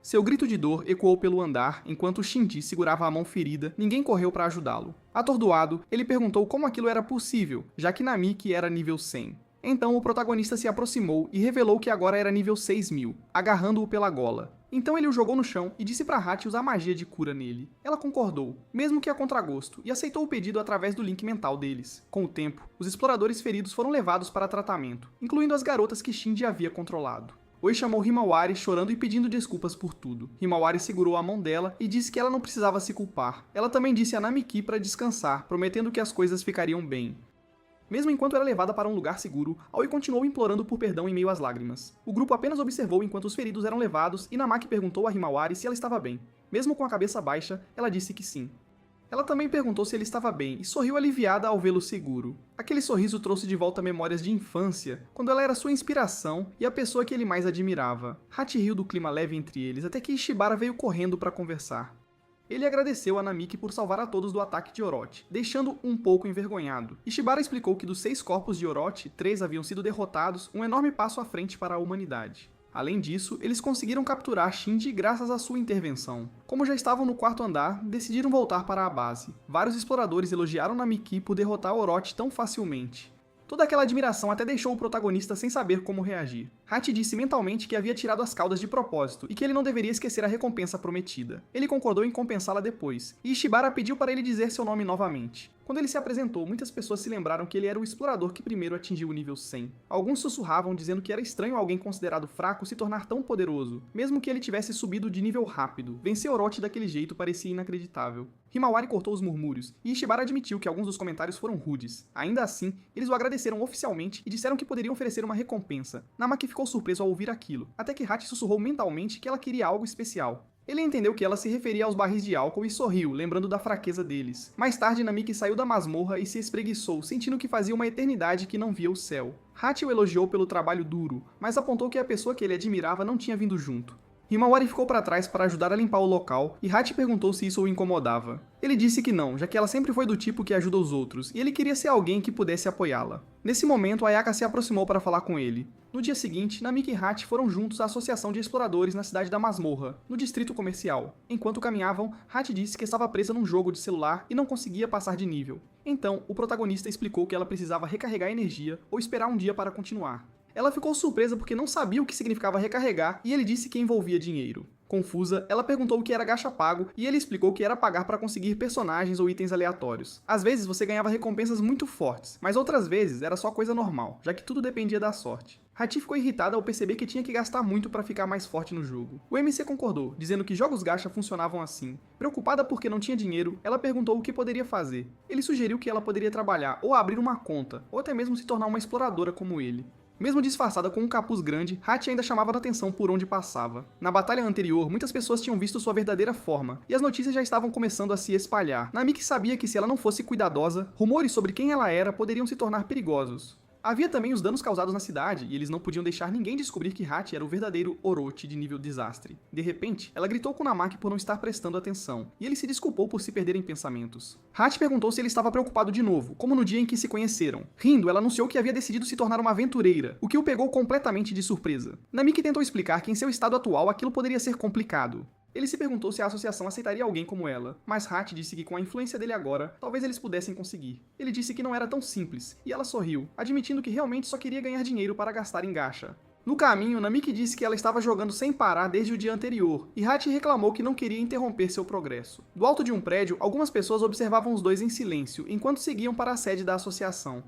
Seu grito de dor ecoou pelo andar, enquanto Shinji segurava a mão ferida, ninguém correu para ajudá-lo. Atordoado, ele perguntou como aquilo era possível, já que Namiki era nível 100. Então o protagonista se aproximou e revelou que agora era nível 6000, agarrando-o pela gola. Então ele o jogou no chão e disse para Hachi usar magia de cura nele. Ela concordou, mesmo que a contragosto, e aceitou o pedido através do link mental deles. Com o tempo, os exploradores feridos foram levados para tratamento, incluindo as garotas que Shinji havia controlado. Oi chamou Himawari chorando e pedindo desculpas por tudo. Himawari segurou a mão dela e disse que ela não precisava se culpar. Ela também disse a Namiki para descansar, prometendo que as coisas ficariam bem. Mesmo enquanto era levada para um lugar seguro, Aoi continuou implorando por perdão em meio às lágrimas. O grupo apenas observou enquanto os feridos eram levados e Namaki perguntou a Himawari se ela estava bem. Mesmo com a cabeça baixa, ela disse que sim. Ela também perguntou se ele estava bem e sorriu aliviada ao vê-lo seguro. Aquele sorriso trouxe de volta memórias de infância, quando ela era sua inspiração e a pessoa que ele mais admirava. Hachi riu do clima leve entre eles até que Ishibara veio correndo para conversar. Ele agradeceu a Namiki por salvar a todos do ataque de Orochi, deixando um pouco envergonhado. Ishibara explicou que dos 6 corpos de Orochi, 3 haviam sido derrotados, um enorme passo à frente para a humanidade. Além disso, eles conseguiram capturar Shinji graças à sua intervenção. Como já estavam no 4º andar, decidiram voltar para a base. Vários exploradores elogiaram Namiki por derrotar Orochi tão facilmente. Toda aquela admiração até deixou o protagonista sem saber como reagir. Hachi disse mentalmente que havia tirado as caudas de propósito e que ele não deveria esquecer a recompensa prometida. Ele concordou em compensá-la depois, e Ishibara pediu para ele dizer seu nome novamente. Quando ele se apresentou, muitas pessoas se lembraram que ele era o explorador que primeiro atingiu o nível 100. Alguns sussurravam dizendo que era estranho alguém considerado fraco se tornar tão poderoso, mesmo que ele tivesse subido de nível rápido. Vencer Orochi daquele jeito parecia inacreditável. Himawari cortou os murmúrios, e Ishibara admitiu que alguns dos comentários foram rudes. Ainda assim, eles o agradeceram oficialmente e disseram que poderiam oferecer uma recompensa. Namaki ficou surpreso ao ouvir aquilo, até que Hachi sussurrou mentalmente que ela queria algo especial. Ele entendeu que ela se referia aos barris de álcool e sorriu, lembrando da fraqueza deles. Mais tarde, Namiki saiu da masmorra e se espreguiçou, sentindo que fazia uma eternidade que não via o céu. Hachi o elogiou pelo trabalho duro, mas apontou que a pessoa que ele admirava não tinha vindo junto. Himawari ficou para trás para ajudar a limpar o local, e Hachi perguntou se isso o incomodava. Ele disse que não, já que ela sempre foi do tipo que ajuda os outros, e ele queria ser alguém que pudesse apoiá-la. Nesse momento, Ayaka se aproximou para falar com ele. No dia seguinte, Namiki e Hachi foram juntos à associação de exploradores na cidade da Masmorra, no distrito comercial. Enquanto caminhavam, Hachi disse que estava presa num jogo de celular e não conseguia passar de nível. Então, o protagonista explicou que ela precisava recarregar energia ou esperar um dia para continuar. Ela ficou surpresa porque não sabia o que significava recarregar e ele disse que envolvia dinheiro. Confusa, ela perguntou o que era gacha pago e ele explicou que era pagar para conseguir personagens ou itens aleatórios. Às vezes você ganhava recompensas muito fortes, mas outras vezes era só coisa normal, já que tudo dependia da sorte. Hati ficou irritada ao perceber que tinha que gastar muito para ficar mais forte no jogo. O MC concordou, dizendo que jogos gacha funcionavam assim. Preocupada porque não tinha dinheiro, ela perguntou o que poderia fazer. Ele sugeriu que ela poderia trabalhar ou abrir uma conta, ou até mesmo se tornar uma exploradora como ele. Mesmo disfarçada com um capuz grande, Hati ainda chamava a atenção por onde passava. Na batalha anterior, muitas pessoas tinham visto sua verdadeira forma, e as notícias já estavam começando a se espalhar. Namiki sabia que se ela não fosse cuidadosa, rumores sobre quem ela era poderiam se tornar perigosos. Havia também os danos causados na cidade, e eles não podiam deixar ninguém descobrir que Hati era o verdadeiro Orochi de nível desastre. De repente, ela gritou com Namaki por não estar prestando atenção, e ele se desculpou por se perder em pensamentos. Hati perguntou se ele estava preocupado de novo, como no dia em que se conheceram. Rindo, ela anunciou que havia decidido se tornar uma aventureira, o que o pegou completamente de surpresa. Namiki tentou explicar que em seu estado atual aquilo poderia ser complicado. Ele se perguntou se a associação aceitaria alguém como ela, mas Hati disse que com a influência dele agora, talvez eles pudessem conseguir. Ele disse que não era tão simples, e ela sorriu, admitindo que realmente só queria ganhar dinheiro para gastar em gacha. No caminho, Namiki disse que ela estava jogando sem parar desde o dia anterior, e Hati reclamou que não queria interromper seu progresso. Do alto de um prédio, algumas pessoas observavam os dois em silêncio, enquanto seguiam para a sede da associação.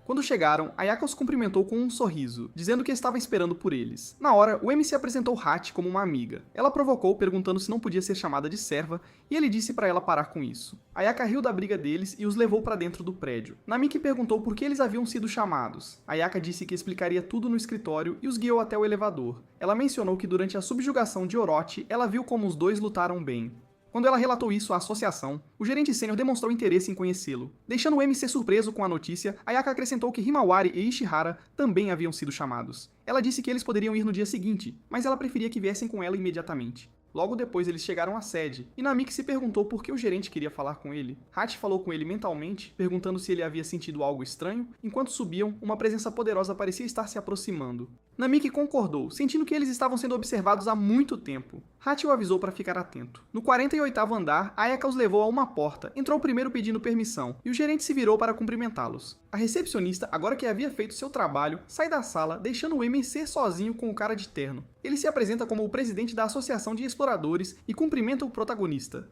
Quando chegaram, Ayaka os cumprimentou com um sorriso, dizendo que estava esperando por eles. Na hora, o MC apresentou Hati como uma amiga. Ela provocou, perguntando se não podia ser chamada de serva, e ele disse para ela parar com isso. Ayaka riu da briga deles e os levou para dentro do prédio. Namiki perguntou por que eles haviam sido chamados. Ayaka disse que explicaria tudo no escritório e os guiou até o elevador. Ela mencionou que durante a subjugação de Orochi, ela viu como os dois lutaram bem. Quando ela relatou isso à associação, o gerente sênior demonstrou interesse em conhecê-lo. Deixando o MC surpreso com a notícia, Ayaka acrescentou que Himawari e Ishihara também haviam sido chamados. Ela disse que eles poderiam ir no dia seguinte, mas ela preferia que viessem com ela imediatamente. Logo depois eles chegaram à sede, e Namiki se perguntou por que o gerente queria falar com ele. Hati falou com ele mentalmente, perguntando se ele havia sentido algo estranho. Enquanto subiam, uma presença poderosa parecia estar se aproximando. Namiki concordou, sentindo que eles estavam sendo observados há muito tempo. Hati o avisou para ficar atento. No 48º andar, Ayaka os levou a uma porta, entrou primeiro pedindo permissão, e o gerente se virou para cumprimentá-los. A recepcionista, agora que havia feito seu trabalho, sai da sala, deixando o MC sozinho com o cara de terno. Ele se apresenta como o presidente da Associação de Exploradores e cumprimenta o protagonista.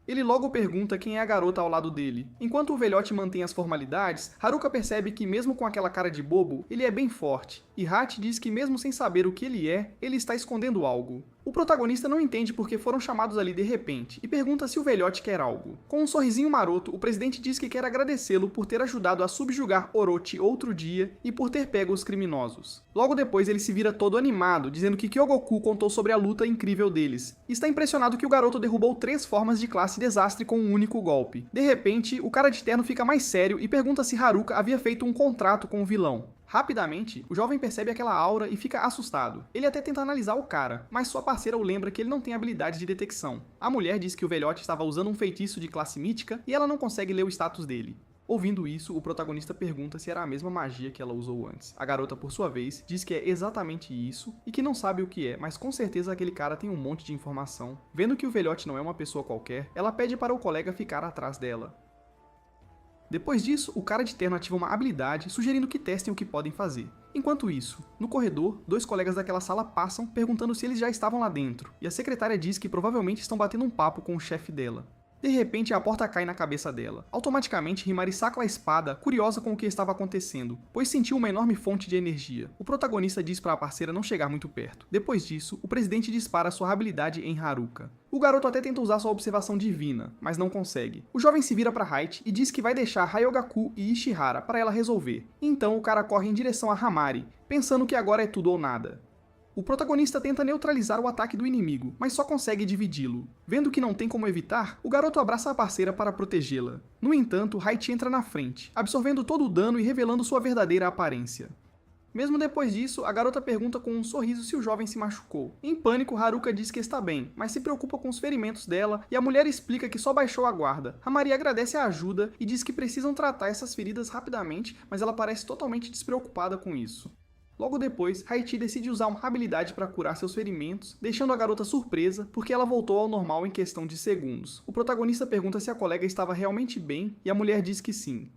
Ele logo pergunta quem é a garota ao lado dele. Enquanto o velhote mantém as formalidades, Haruka percebe que mesmo com aquela cara de bobo, ele é bem forte, e Hati diz que mesmo sem saber o que ele está escondendo algo. O protagonista não entende porque foram chamados ali de repente, e pergunta se o velhote quer algo. Com um sorrisinho maroto, o presidente diz que quer agradecê-lo por ter ajudado a subjugar Orochi outro dia e por ter pego os criminosos. Logo depois ele se vira todo animado, dizendo que Kyogoku contou sobre a luta incrível deles, e está impressionado que o garoto derrubou 3 formas de classe desastre com um único golpe. De repente, o cara de terno fica mais sério e pergunta se Haruka havia feito um contrato com o vilão. Rapidamente, o jovem percebe aquela aura e fica assustado. Ele até tenta analisar o cara, mas sua parceira o lembra que ele não tem habilidade de detecção. A mulher diz que o velhote estava usando um feitiço de classe mítica e ela não consegue ler o status dele. Ouvindo isso, o protagonista pergunta se era a mesma magia que ela usou antes. A garota, por sua vez, diz que é exatamente isso e que não sabe o que é, mas com certeza aquele cara tem um monte de informação. Vendo que o velhote não é uma pessoa qualquer, ela pede para o colega ficar atrás dela. Depois disso, o cara de terno ativa uma habilidade, sugerindo que testem o que podem fazer. Enquanto isso, no corredor, 2 colegas daquela sala passam, perguntando se eles já estavam lá dentro, e a secretária diz que provavelmente estão batendo um papo com o chefe dela. De repente, a porta cai na cabeça dela. Automaticamente, Himari saca a espada, curiosa com o que estava acontecendo, pois sentiu uma enorme fonte de energia. O protagonista diz para a parceira não chegar muito perto. Depois disso, o presidente dispara sua habilidade em Haruka. O garoto até tenta usar sua observação divina, mas não consegue. O jovem se vira para Haichi e diz que vai deixar Ryogaku e Ishihara para ela resolver. Então o cara corre em direção a Hamari, pensando que agora é tudo ou nada. O protagonista tenta neutralizar o ataque do inimigo, mas só consegue dividi-lo. Vendo que não tem como evitar, o garoto abraça a parceira para protegê-la. No entanto, Haichi entra na frente, absorvendo todo o dano e revelando sua verdadeira aparência. Mesmo depois disso, a garota pergunta com um sorriso se o jovem se machucou. Em pânico, Haruka diz que está bem, mas se preocupa com os ferimentos dela e a mulher explica que só baixou a guarda. Hamari agradece a ajuda e diz que precisam tratar essas feridas rapidamente, mas ela parece totalmente despreocupada com isso. Logo depois, Haichi decide usar uma habilidade para curar seus ferimentos, deixando a garota surpresa porque ela voltou ao normal em questão de segundos. O protagonista pergunta se a colega estava realmente bem e a mulher diz que sim.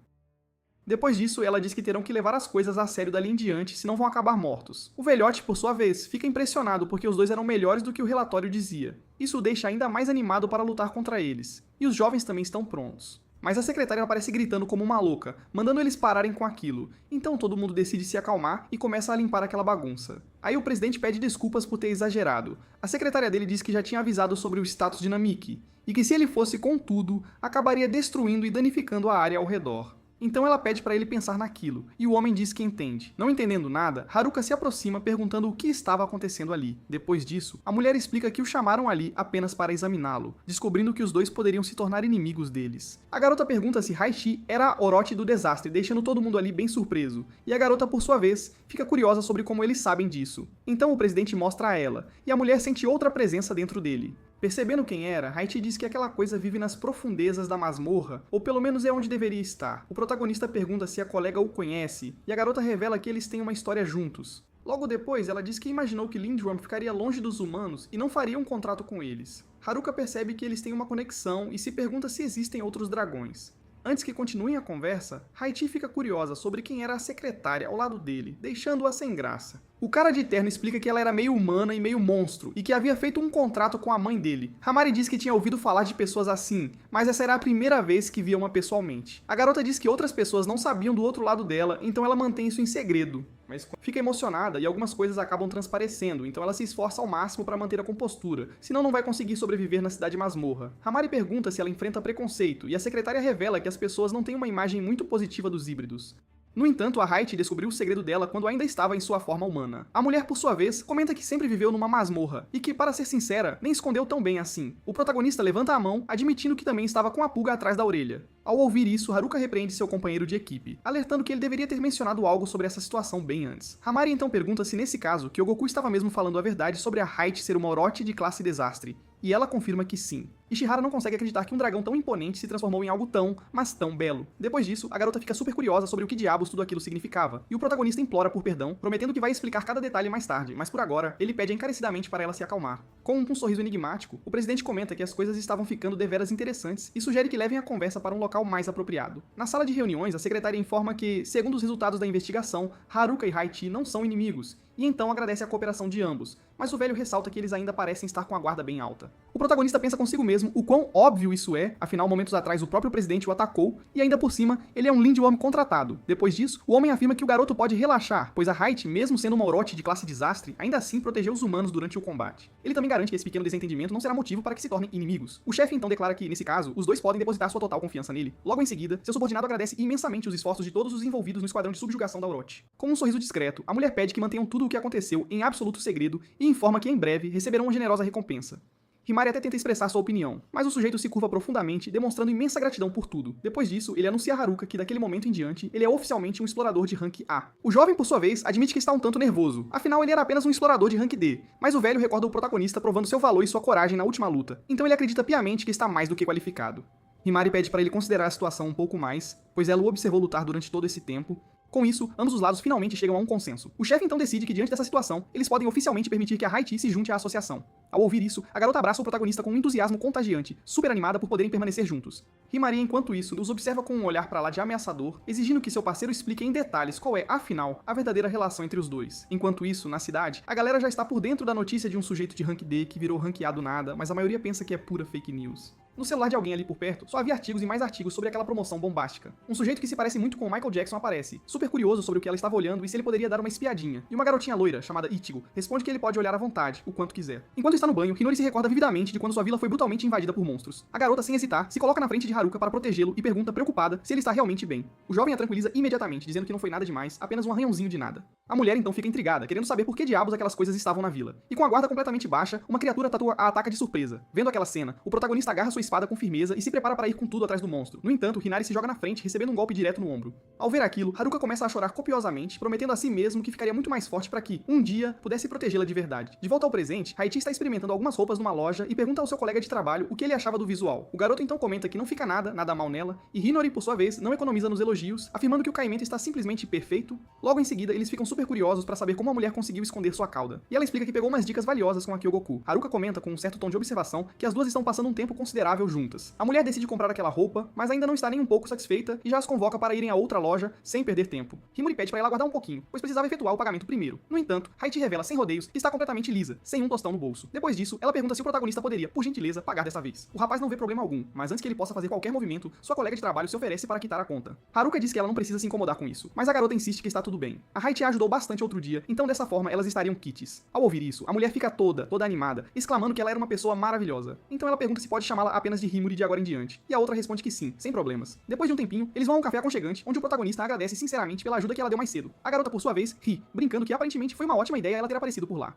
Depois disso, ela diz que terão que levar as coisas a sério dali em diante, senão vão acabar mortos. O velhote, por sua vez, fica impressionado porque os dois eram melhores do que o relatório dizia. Isso o deixa ainda mais animado para lutar contra eles. E os jovens também estão prontos. Mas a secretária aparece gritando como uma louca, mandando eles pararem com aquilo. Então todo mundo decide se acalmar e começa a limpar aquela bagunça. Aí o presidente pede desculpas por ter exagerado. A secretária dele diz que já tinha avisado sobre o status de Namiki, e que se ele fosse com tudo, acabaria destruindo e danificando a área ao redor. Então ela pede para ele pensar naquilo, e o homem diz que entende. Não entendendo nada, Haruka se aproxima perguntando o que estava acontecendo ali. Depois disso, a mulher explica que o chamaram ali apenas para examiná-lo, descobrindo que os dois poderiam se tornar inimigos deles. A garota pergunta se Haichi era a Orochi do desastre, deixando todo mundo ali bem surpreso, e a garota, por sua vez, fica curiosa sobre como eles sabem disso. Então o presidente mostra a ela, e a mulher sente outra presença dentro dele. Percebendo quem era, Haichi diz que aquela coisa vive nas profundezas da masmorra, ou pelo menos é onde deveria estar. O protagonista pergunta se a colega o conhece, e a garota revela que eles têm uma história juntos. Logo depois, ela diz que imaginou que Lindworm ficaria longe dos humanos e não faria um contrato com eles. Haruka percebe que eles têm uma conexão e se pergunta se existem outros dragões. Antes que continuem a conversa, Haichi fica curiosa sobre quem era a secretária ao lado dele, deixando-a sem graça. O cara de terno explica que ela era meio humana e meio monstro, e que havia feito um contrato com a mãe dele. Hamari diz que tinha ouvido falar de pessoas assim, mas essa era a primeira vez que via uma pessoalmente. A garota diz que outras pessoas não sabiam do outro lado dela, então ela mantém isso em segredo. Mas fica emocionada e algumas coisas acabam transparecendo, então ela se esforça ao máximo para manter a compostura, senão não vai conseguir sobreviver na cidade masmorra. Hamari pergunta se ela enfrenta preconceito, e a secretária revela que as pessoas não têm uma imagem muito positiva dos híbridos. No entanto, a Haichi descobriu o segredo dela quando ainda estava em sua forma humana. A mulher, por sua vez, comenta que sempre viveu numa masmorra, e que, para ser sincera, nem escondeu tão bem assim. O protagonista levanta a mão, admitindo que também estava com a pulga atrás da orelha. Ao ouvir isso, Haruka repreende seu companheiro de equipe, alertando que ele deveria ter mencionado algo sobre essa situação bem antes. Hamari então pergunta se nesse caso, Kyogoku estava mesmo falando a verdade sobre a Haichi ser uma Orochi de classe desastre, e ela confirma que sim. Ishihara não consegue acreditar que um dragão tão imponente se transformou em algo tão, mas tão belo. Depois disso, a garota fica super curiosa sobre o que diabos tudo aquilo significava, e o protagonista implora por perdão, prometendo que vai explicar cada detalhe mais tarde, mas por agora, ele pede encarecidamente para ela se acalmar. Com um sorriso enigmático, o presidente comenta que as coisas estavam ficando deveras interessantes e sugere que levem a conversa para um local mais apropriado. Na sala de reuniões, a secretária informa que, segundo os resultados da investigação, Haruka e Haichi não são inimigos, e então agradece a cooperação de ambos, mas o velho ressalta que eles ainda parecem estar com a guarda bem alta. O protagonista pensa consigo mesmo o quão óbvio isso é, afinal momentos atrás o próprio presidente o atacou, e ainda por cima, ele é um Lindworm contratado. Depois disso, o homem afirma que o garoto pode relaxar, pois a Haichi, mesmo sendo uma Orochi de classe desastre, ainda assim protegeu os humanos durante o combate. Ele também garante que esse pequeno desentendimento não será motivo para que se tornem inimigos. O chefe então declara que, nesse caso, os dois podem depositar sua total confiança nele. Logo em seguida, seu subordinado agradece imensamente os esforços de todos os envolvidos no esquadrão de subjugação da Orochi. Com um sorriso discreto, a mulher pede que mantenham tudo o que aconteceu em absoluto segredo e informa que em breve receberão uma generosa recompensa. Himari até tenta expressar sua opinião, mas o sujeito se curva profundamente, demonstrando imensa gratidão por tudo. Depois disso, ele anuncia a Haruka que daquele momento em diante, ele é oficialmente um explorador de rank A. O jovem, por sua vez, admite que está um tanto nervoso, afinal ele era apenas um explorador de rank D, mas o velho recorda o protagonista provando seu valor e sua coragem na última luta, então ele acredita piamente que está mais do que qualificado. Himari pede para ele considerar a situação um pouco mais, pois ela o observou lutar durante todo esse tempo. Com isso, ambos os lados finalmente chegam a um consenso. O chefe então decide que, diante dessa situação, eles podem oficialmente permitir que a Haichi se junte à associação. Ao ouvir isso, a garota abraça o protagonista com um entusiasmo contagiante, super animada por poderem permanecer juntos. Himari, enquanto isso, os observa com um olhar pra lá de ameaçador, exigindo que seu parceiro explique em detalhes qual é, afinal, a verdadeira relação entre os dois. Enquanto isso, na cidade, a galera já está por dentro da notícia de um sujeito de rank D que virou rank A do nada, mas a maioria pensa que é pura fake news. No celular de alguém ali por perto, só havia artigos e mais artigos sobre aquela promoção bombástica. Um sujeito que se parece muito com o Michael Jackson aparece, super curioso sobre o que ela estava olhando e se ele poderia dar uma espiadinha. E uma garotinha loira, chamada Ichigo, responde que ele pode olhar à vontade, o quanto quiser. Enquanto está no banho, Hinori se recorda vividamente de quando sua vila foi brutalmente invadida por monstros. A garota, sem hesitar, se coloca na frente de Haruka para protegê-lo e pergunta, preocupada, se ele está realmente bem. O jovem a tranquiliza imediatamente, dizendo que não foi nada demais, apenas um arranhãozinho de nada. A mulher então fica intrigada, querendo saber por que diabos aquelas coisas estavam na vila. E com a guarda completamente baixa, uma criatura tatua a ataca de surpresa. Vendo aquela cena, o protagonista agarra sua espada com firmeza e se prepara para ir com tudo atrás do monstro. No entanto, Hinari se joga na frente, recebendo um golpe direto no ombro. Ao ver aquilo, Haruka começa a chorar copiosamente, prometendo a si mesmo que ficaria muito mais forte para que, um dia, pudesse protegê-la de verdade. De volta ao presente, Haichi está experimentando algumas roupas numa loja e pergunta ao seu colega de trabalho o que ele achava do visual. O garoto então comenta que não fica nada mal nela, e Hinori, por sua vez, não economiza nos elogios, afirmando que o caimento está simplesmente perfeito. Logo em seguida, eles ficam super curiosos para saber como a mulher conseguiu esconder sua cauda. E ela explica que pegou umas dicas valiosas com a Kyogoku. Haruka comenta com um certo tom de observação que as duas estão passando um tempo considerável impecável juntas. A mulher decide comprar aquela roupa, mas ainda não está nem um pouco satisfeita e já as convoca para irem a outra loja sem perder tempo. Himuri pede para ela aguardar um pouquinho, pois precisava efetuar o pagamento primeiro. No entanto, Haiti revela sem rodeios que está completamente lisa, sem um tostão no bolso. Depois disso, ela pergunta se o protagonista poderia, por gentileza, pagar dessa vez. O rapaz não vê problema algum, mas antes que ele possa fazer qualquer movimento, sua colega de trabalho se oferece para quitar a conta. Haruka diz que ela não precisa se incomodar com isso, mas a garota insiste que está tudo bem. A Haiti a ajudou bastante outro dia, então dessa forma elas estariam quites. Ao ouvir isso, a mulher fica toda animada, exclamando que ela era uma pessoa maravilhosa. Então ela pergunta se pode chamá-la apenas de Himuri de agora em diante, e a outra responde que sim, sem problemas. Depois de um tempinho, eles vão a um café aconchegante, onde o protagonista agradece sinceramente pela ajuda que ela deu mais cedo. A garota, por sua vez, ri, brincando que aparentemente foi uma ótima ideia ela ter aparecido por lá.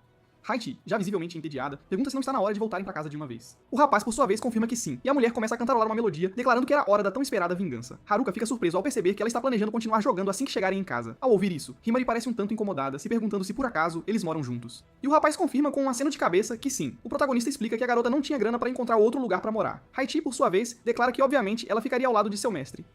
Haiti, já visivelmente entediada, pergunta se não está na hora de voltarem para casa de uma vez. O rapaz, por sua vez, confirma que sim, e a mulher começa a cantarolar uma melodia, declarando que era hora da tão esperada vingança. Haruka fica surpreso ao perceber que ela está planejando continuar jogando assim que chegarem em casa. Ao ouvir isso, Himari parece um tanto incomodada, se perguntando se por acaso eles moram juntos. E o rapaz confirma com um aceno de cabeça que sim. O protagonista explica que a garota não tinha grana para encontrar outro lugar para morar. Haiti, por sua vez, declara que obviamente ela ficaria ao lado de seu mestre.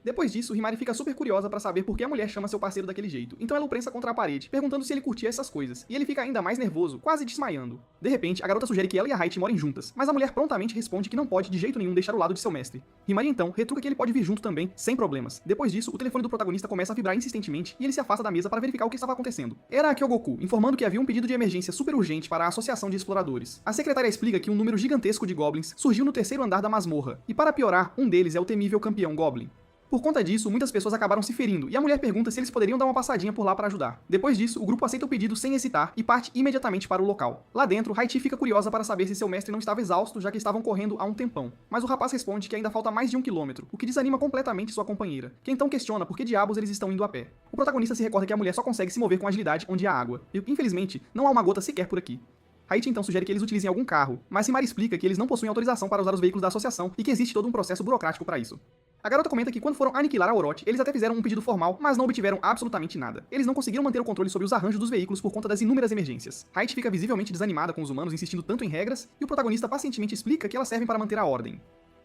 Depois disso, Himari fica super curiosa pra saber por que a mulher chama seu parceiro daquele jeito, então ela o prensa contra a parede, perguntando se ele curtia essas coisas, e ele fica ainda mais nervoso, quase desmaiando. De repente, a garota sugere que ela e a Haiti morem juntas, mas a mulher prontamente responde que não pode de jeito nenhum deixar o lado de seu mestre. Himari então retruca que ele pode vir junto também, sem problemas. Depois disso, o telefone do protagonista começa a vibrar insistentemente e ele se afasta da mesa para verificar o que estava acontecendo. Era a Kyogoku, informando que havia um pedido de emergência super urgente para a Associação de Exploradores. A secretária explica que um número gigantesco de goblins surgiu no terceiro andar da masmorra, e para piorar, um deles é o temível campeão Goblin. Por conta disso, muitas pessoas acabaram se ferindo, e a mulher pergunta se eles poderiam dar uma passadinha por lá para ajudar. Depois disso, o grupo aceita o pedido sem hesitar e parte imediatamente para o local. Lá dentro, Haiti fica curiosa para saber se seu mestre não estava exausto, já que estavam correndo há um tempão. Mas o rapaz responde que ainda falta mais de 1 quilômetro, o que desanima completamente sua companheira, que então questiona por que diabos eles estão indo a pé. O protagonista se recorda que a mulher só consegue se mover com agilidade onde há água, e infelizmente, não há uma gota sequer por aqui. Haiti então sugere que eles utilizem algum carro, mas Himari explica que eles não possuem autorização para usar os veículos da associação e que existe todo um processo burocrático para isso. A garota comenta que quando foram aniquilar a Orochi, eles até fizeram um pedido formal, mas não obtiveram absolutamente nada. Eles não conseguiram manter o controle sobre os arranjos dos veículos por conta das inúmeras emergências. Haiti fica visivelmente desanimada com os humanos insistindo tanto em regras, e o protagonista pacientemente explica que elas servem para manter a ordem.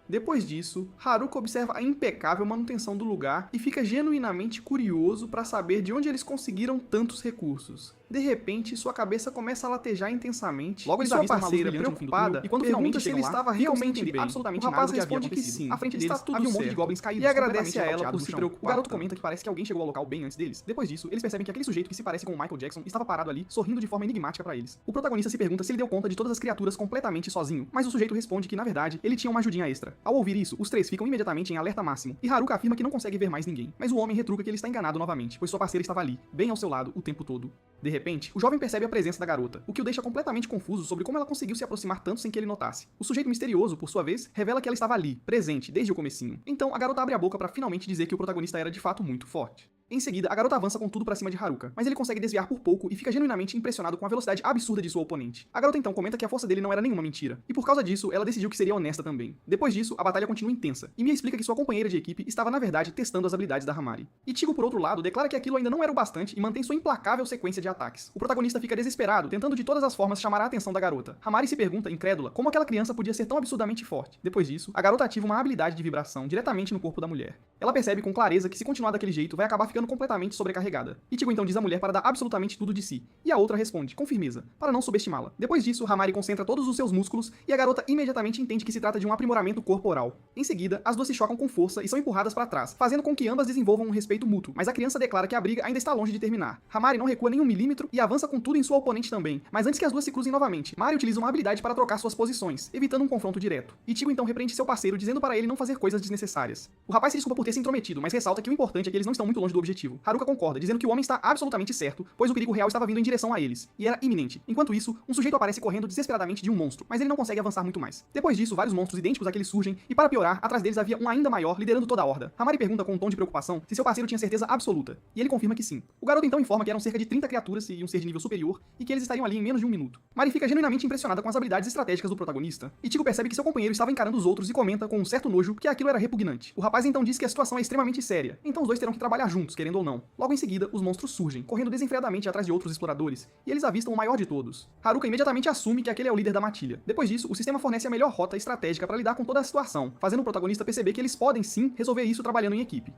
Depois disso, Haruka observa a impecável manutenção do lugar e fica genuinamente curioso para saber de onde eles conseguiram tantos recursos. De repente, sua cabeça começa a latejar intensamente. Logo, sua parceira, preocupada, e quando finalmente se ele estava realmente bem, absolutamente o rapaz responde que sim. À frente deles havia um monte de goblins caídos e agradece a ela por se preocupar. O garoto comenta que parece que alguém chegou ao local bem antes deles. Depois disso, eles percebem que aquele sujeito que se parece com o Michael Jackson estava parado ali, sorrindo de forma enigmática para eles. O protagonista se pergunta se ele deu conta de todas as criaturas completamente sozinho, mas o sujeito responde que, na verdade, ele tinha uma ajudinha extra. Ao ouvir isso, os três ficam imediatamente em alerta máximo, e Haruka afirma que não consegue ver mais ninguém. Mas o homem retruca que ele está enganado novamente, pois sua parceira estava ali, bem ao seu lado, o tempo todo. De repente, o jovem percebe a presença da garota, o que o deixa completamente confuso sobre como ela conseguiu se aproximar tanto sem que ele notasse. O sujeito misterioso, por sua vez, revela que ela estava ali, presente, desde o comecinho. Então, a garota abre a boca para finalmente dizer que o protagonista era de fato muito forte. Em seguida, a garota avança com tudo pra cima de Haruka, mas ele consegue desviar por pouco e fica genuinamente impressionado com a velocidade absurda de sua oponente. A garota então comenta que a força dele não era nenhuma mentira, e por causa disso, ela decidiu que seria honesta também. Depois disso, a batalha continua intensa, e Mia explica que sua companheira de equipe estava na verdade testando as habilidades da Hamari. Ichigo, por outro lado, declara que aquilo ainda não era o bastante e mantém sua implacável sequência de ataques. O protagonista fica desesperado, tentando de todas as formas chamar a atenção da garota. Hamari se pergunta, incrédula, como aquela criança podia ser tão absurdamente forte. Depois disso, a garota ativa uma habilidade de vibração diretamente no corpo da mulher. Ela percebe com clareza que se continuar daquele jeito, vai acabar ficando completamente sobrecarregada. Ichigo então diz à mulher para dar absolutamente tudo de si, e a outra responde, com firmeza, para não subestimá-la. Depois disso, Hamari concentra todos os seus músculos, e a garota imediatamente entende que se trata de um aprimoramento corporal. Em seguida, as duas se chocam com força e são empurradas para trás, fazendo com que ambas desenvolvam um respeito mútuo, mas a criança declara que a briga ainda está longe de terminar. Hamari não recua nem um milímetro e avança com tudo em sua oponente também, mas antes que as duas se cruzem novamente, Mari utiliza uma habilidade para trocar suas posições, evitando um confronto direto. Ichigo então repreende seu parceiro, dizendo para ele não fazer coisas desnecessárias. O rapaz se desculpa por ter se intrometido, mas ressalta que o importante é que eles não estão muito longe do objetivo. Haruka concorda, dizendo que o homem está absolutamente certo, pois o perigo real estava vindo em direção a eles, e era iminente. Enquanto isso, um sujeito aparece correndo desesperadamente de um monstro, mas ele não consegue avançar muito mais. Depois disso, vários monstros idênticos àqueles surgem, e para piorar, atrás deles havia um ainda maior, liderando toda a horda. Hamari pergunta com um tom de preocupação se seu parceiro tinha certeza absoluta, e ele confirma que sim. O garoto então informa que eram cerca de 30 criaturas e um ser de nível superior, e que eles estariam ali em menos de um minuto. Mari fica genuinamente impressionada com as habilidades estratégicas do protagonista. Ichigo percebe que seu companheiro estava encarando os outros e comenta com um certo nojo que aquilo era repugnante. O rapaz então diz que a situação é extremamente séria, então os dois terão que trabalhar juntos, querendo ou não. Logo em seguida, os monstros surgem, correndo desenfreadamente atrás de outros exploradores, e eles avistam o maior de todos. Haruka imediatamente assume que aquele é o líder da matilha. Depois disso, o sistema fornece a melhor rota estratégica para lidar com toda a situação, fazendo o protagonista perceber que eles podem sim resolver isso trabalhando em equipe.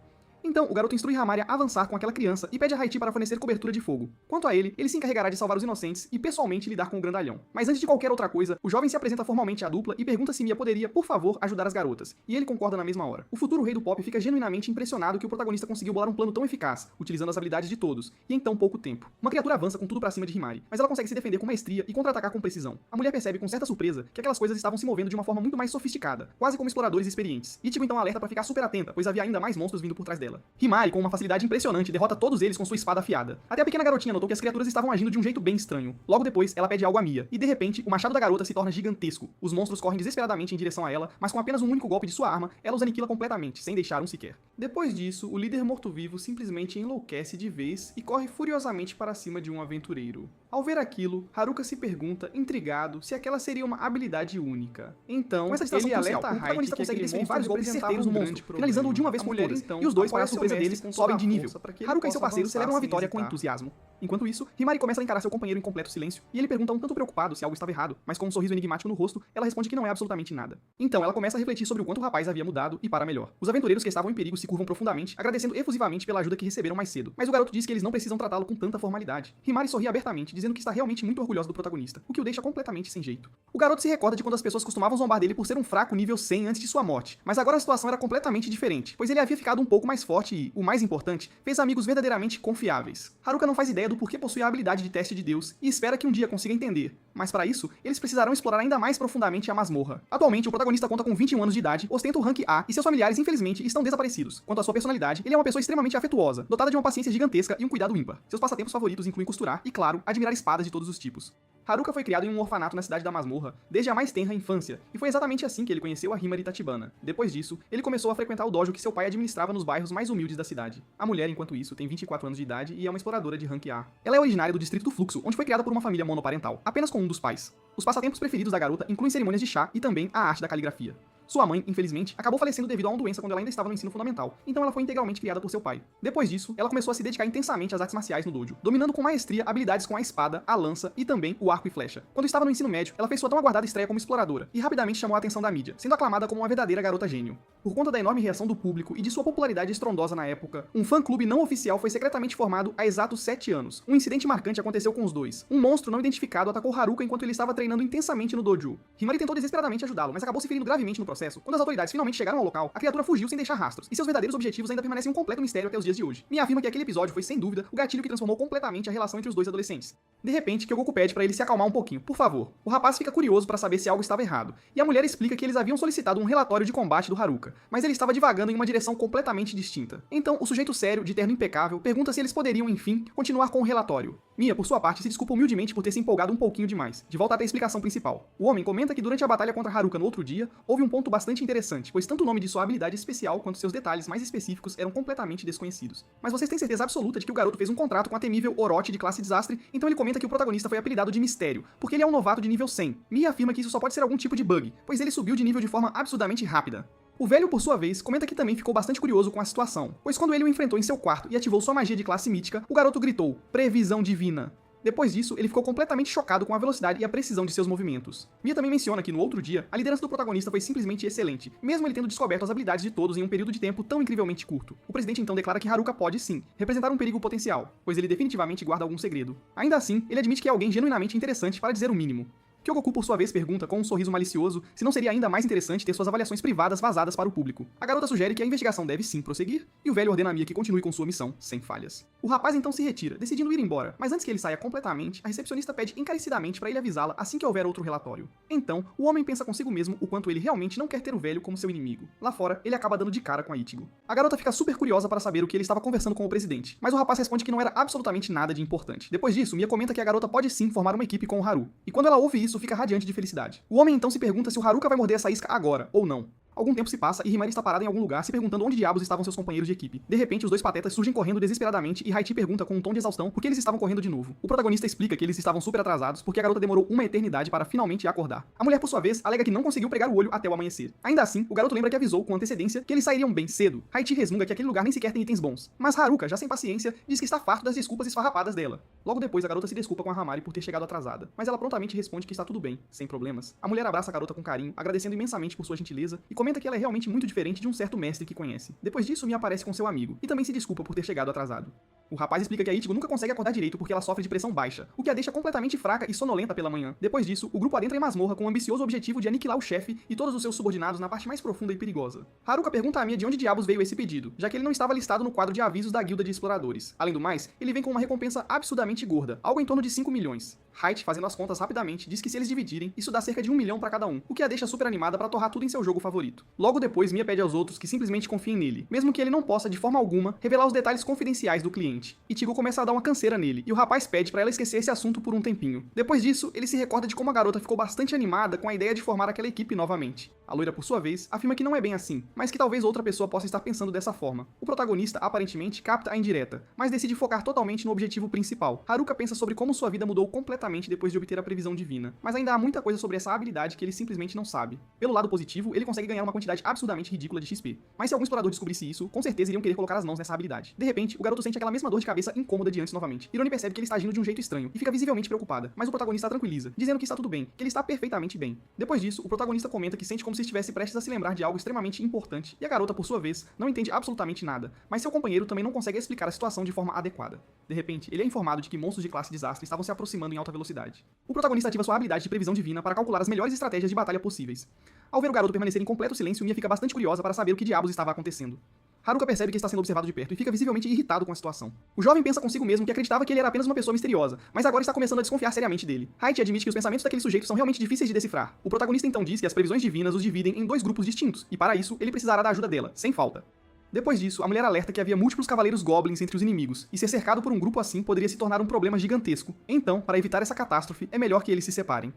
Então, o garoto instrui Hamari a avançar com aquela criança e pede a Haiti para fornecer cobertura de fogo. Quanto a ele se encarregará de salvar os inocentes e pessoalmente lidar com o grandalhão. Mas antes de qualquer outra coisa, o jovem se apresenta formalmente à dupla e pergunta se Mia poderia, por favor, ajudar as garotas. E ele concorda na mesma hora. O futuro rei do pop fica genuinamente impressionado que o protagonista conseguiu bolar um plano tão eficaz, utilizando as habilidades de todos, e em tão pouco tempo. Uma criatura avança com tudo pra cima de Himari, mas ela consegue se defender com maestria e contra-atacar com precisão. A mulher percebe com certa surpresa que aquelas coisas estavam se movendo de uma forma muito mais sofisticada, quase como exploradores experientes. Ichigo então alerta pra ficar super atenta, pois havia ainda mais monstros vindo por trás dela. Himari, com uma facilidade impressionante, derrota todos eles com sua espada afiada. Até a pequena garotinha notou que as criaturas estavam agindo de um jeito bem estranho. Logo depois, ela pede algo a Mia, e de repente, o machado da garota se torna gigantesco. Os monstros correm desesperadamente em direção a ela, mas com apenas um único golpe de sua arma, ela os aniquila completamente, sem deixar um sequer. Depois disso, o líder morto-vivo simplesmente enlouquece de vez e corre furiosamente para cima de um aventureiro. Ao ver aquilo, Haruka se pergunta, intrigado, se aquela seria uma habilidade única. Então, ele alerta a Haiti que consegue desferir vários golpes certeiros no monstro, finalizando-o de uma vez por todas, e os dois, para a surpresa deles, sobem de nível. Haruka e seu parceiro celebram a vitória com entusiasmo. Enquanto isso, Himari começa a encarar seu companheiro em completo silêncio, e ele pergunta um tanto preocupado se algo estava errado, mas com um sorriso enigmático no rosto, ela responde que não é absolutamente nada. Então ela começa a refletir sobre o quanto o rapaz havia mudado e para melhor. Os aventureiros que estavam em perigo se curvam profundamente, agradecendo efusivamente pela ajuda que receberam mais cedo, mas o garoto diz que eles não precisam tratá-lo com tanta formalidade. Himari sorri abertamente, dizendo que está realmente muito orgulhosa do protagonista, o que o deixa completamente sem jeito. O garoto se recorda de quando as pessoas costumavam zombar dele por ser um fraco nível 100 antes de sua morte, mas agora a situação era completamente diferente, pois ele havia ficado um pouco mais forte e, o mais importante, fez amigos verdadeiramente confiáveis. Haruka não faz ideia do porquê possui a habilidade de teste de Deus e espera que um dia consiga entender, mas para isso, eles precisarão explorar ainda mais profundamente a masmorra. Atualmente, o protagonista conta com 21 anos de idade, ostenta o rank A e seus familiares, infelizmente, estão desaparecidos. Quanto à sua personalidade, ele é uma pessoa extremamente afetuosa, dotada de uma paciência gigantesca e um cuidado ímpar. Seus passatempos favoritos incluem costurar e, claro, admirar espadas de todos os tipos. Haruka foi criado em um orfanato na cidade da Masmorra desde a mais tenra infância, e foi exatamente assim que ele conheceu a Himari Tachibana. Depois disso, ele começou a frequentar o dojo que seu pai administrava nos bairros mais humildes da cidade. A mulher, enquanto isso, tem 24 anos de idade e é uma exploradora de rank A. Ela é originária do distrito do Fluxo, onde foi criada por uma família monoparental, apenas com um dos pais. Os passatempos preferidos da garota incluem cerimônias de chá e também a arte da caligrafia. Sua mãe, infelizmente, acabou falecendo devido a uma doença quando ela ainda estava no ensino fundamental, então ela foi integralmente criada por seu pai. Depois disso, ela começou a se dedicar intensamente às artes marciais no dojo, dominando com maestria habilidades com a espada, a lança e também o arco e flecha. Quando estava no ensino médio, ela fez sua tão aguardada estreia como exploradora, e rapidamente chamou a atenção da mídia, sendo aclamada como uma verdadeira garota gênio. Por conta da enorme reação do público e de sua popularidade estrondosa na época, um fã-clube não oficial foi secretamente formado há exatos 7 anos. Um incidente marcante aconteceu com os dois. Um monstro não identificado atacou Haruka enquanto ele estava treinando intensamente no dojo. Himari tentou desesperadamente ajudá-lo, mas acabou se ferindo gravemente no processo. Quando as autoridades finalmente chegaram ao local, a criatura fugiu sem deixar rastros, e seus verdadeiros objetivos ainda permanecem um completo mistério até os dias de hoje. Mia afirma que aquele episódio foi, sem dúvida, o gatilho que transformou completamente a relação entre os dois adolescentes. De repente, Kyogoku pede pra ele se acalmar um pouquinho, por favor. O rapaz fica curioso pra saber se algo estava errado, e a mulher explica que eles haviam solicitado um relatório de combate do Haruka, mas ele estava divagando em uma direção completamente distinta. Então, o sujeito sério, de terno impecável, pergunta se eles poderiam, enfim, continuar com o relatório. Mia, por sua parte, se desculpa humildemente por ter se empolgado um pouquinho demais. De volta até a explicação principal. O homem comenta que durante a batalha contra Haruka no outro dia, houve um ponto bastante interessante, pois tanto o nome de sua habilidade especial quanto seus detalhes mais específicos eram completamente desconhecidos. Mas vocês têm certeza absoluta de que o garoto fez um contrato com a temível Orochi de classe desastre, então ele comenta que o protagonista foi apelidado de Mistério, porque ele é um novato de nível 100. Mia afirma que isso só pode ser algum tipo de bug, pois ele subiu de nível de forma absurdamente rápida. O velho, por sua vez, comenta que também ficou bastante curioso com a situação, pois quando ele o enfrentou em seu quarto e ativou sua magia de classe mítica, o garoto gritou, previsão divina. Depois disso, ele ficou completamente chocado com a velocidade e a precisão de seus movimentos. Mia também menciona que no outro dia, a liderança do protagonista foi simplesmente excelente, mesmo ele tendo descoberto as habilidades de todos em um período de tempo tão incrivelmente curto. O presidente então declara que Haruka pode sim representar um perigo potencial, pois ele definitivamente guarda algum segredo. Ainda assim, ele admite que é alguém genuinamente interessante para dizer o mínimo. Kyogoku, por sua vez, pergunta com um sorriso malicioso se não seria ainda mais interessante ter suas avaliações privadas vazadas para o público. A garota sugere que a investigação deve sim prosseguir, e o velho ordena a Mia que continue com sua missão, sem falhas. O rapaz então se retira, decidindo ir embora, mas antes que ele saia completamente, a recepcionista pede encarecidamente para ele avisá-la assim que houver outro relatório. Então, o homem pensa consigo mesmo o quanto ele realmente não quer ter o velho como seu inimigo. Lá fora, ele acaba dando de cara com a Ichigo. A garota fica super curiosa para saber o que ele estava conversando com o presidente, mas o rapaz responde que não era absolutamente nada de importante. Depois disso, Mia comenta que a garota pode sim formar uma equipe com o Haru, e quando ela ouve isso, fica radiante de felicidade. O homem então se pergunta se o Haruka vai morder essa isca agora, ou não. Algum tempo se passa e Himari está parada em algum lugar se perguntando onde diabos estavam seus companheiros de equipe. De repente, os dois patetas surgem correndo desesperadamente e Haiti pergunta com um tom de exaustão por que eles estavam correndo de novo. O protagonista explica que eles estavam super atrasados porque a garota demorou uma eternidade para finalmente acordar. A mulher, por sua vez, alega que não conseguiu pregar o olho até o amanhecer. Ainda assim, o garoto lembra que avisou com antecedência que eles sairiam bem cedo. Haiti resmunga que aquele lugar nem sequer tem itens bons. Mas Haruka, já sem paciência, diz que está farto das desculpas esfarrapadas dela. Logo depois, a garota se desculpa com a Hamari por ter chegado atrasada, mas ela prontamente responde que está tudo bem, sem problemas. A mulher abraça a garota com carinho, agradecendo imensamente por sua gentileza e comenta comenta que ela é realmente muito diferente de um certo mestre que conhece. Depois disso, Mia aparece com seu amigo, e também se desculpa por ter chegado atrasado. O rapaz explica que a Ichigo nunca consegue acordar direito porque ela sofre de pressão baixa, o que a deixa completamente fraca e sonolenta pela manhã. Depois disso, o grupo adentra em masmorra com o ambicioso objetivo de aniquilar o chefe e todos os seus subordinados na parte mais profunda e perigosa. Haruka pergunta a Mia de onde diabos veio esse pedido, já que ele não estava listado no quadro de avisos da guilda de exploradores. Além do mais, ele vem com uma recompensa absurdamente gorda, algo em torno de 5 milhões. Height, fazendo as contas rapidamente, diz que se eles dividirem, isso dá cerca de 1 milhão pra cada um, o que a deixa super animada pra torrar tudo em seu jogo favorito. Logo depois, Mia pede aos outros que simplesmente confiem nele, mesmo que ele não possa, de forma alguma, revelar os detalhes confidenciais do cliente. Ichigo começa a dar uma canseira nele, e o rapaz pede pra ela esquecer esse assunto por um tempinho. Depois disso, ele se recorda de como a garota ficou bastante animada com a ideia de formar aquela equipe novamente. A loira, por sua vez, afirma que não é bem assim, mas que talvez outra pessoa possa estar pensando dessa forma. O protagonista, aparentemente, capta a indireta, mas decide focar totalmente no objetivo principal. Haruka pensa sobre como sua vida mudou completamente depois de obter a previsão divina, mas ainda há muita coisa sobre essa habilidade que ele simplesmente não sabe. Pelo lado positivo, ele consegue ganhar uma quantidade absurdamente ridícula de XP, mas se algum explorador descobrisse isso, com certeza iriam querer colocar as mãos nessa habilidade. De repente, o garoto sente aquela mesma dor de cabeça incômoda de antes novamente. Irone percebe que ele está agindo de um jeito estranho e fica visivelmente preocupada, mas o protagonista a tranquiliza, dizendo que está tudo bem, que ele está perfeitamente bem. Depois disso, o protagonista comenta que sente como se estivesse prestes a se lembrar de algo extremamente importante, e a garota, por sua vez, não entende absolutamente nada, mas seu companheiro também não consegue explicar a situação de forma adequada. De repente, ele é informado de que monstros de classe desastre estavam se aproximando em alta velocidade. O protagonista ativa sua habilidade de previsão divina para calcular as melhores estratégias de batalha possíveis. Ao ver o garoto permanecer em completo silêncio, Mia fica bastante curiosa para saber o que diabos estava acontecendo. Haruka percebe que está sendo observado de perto e fica visivelmente irritado com a situação. O jovem pensa consigo mesmo que acreditava que ele era apenas uma pessoa misteriosa, mas agora está começando a desconfiar seriamente dele. Height admite que os pensamentos daquele sujeito são realmente difíceis de decifrar. O protagonista então diz que as previsões divinas os dividem em 2 grupos distintos, e para isso, ele precisará da ajuda dela, sem falta. Depois disso, a mulher alerta que havia múltiplos cavaleiros goblins entre os inimigos, e ser cercado por um grupo assim poderia se tornar um problema gigantesco. Então, para evitar essa catástrofe, é melhor que eles se separem.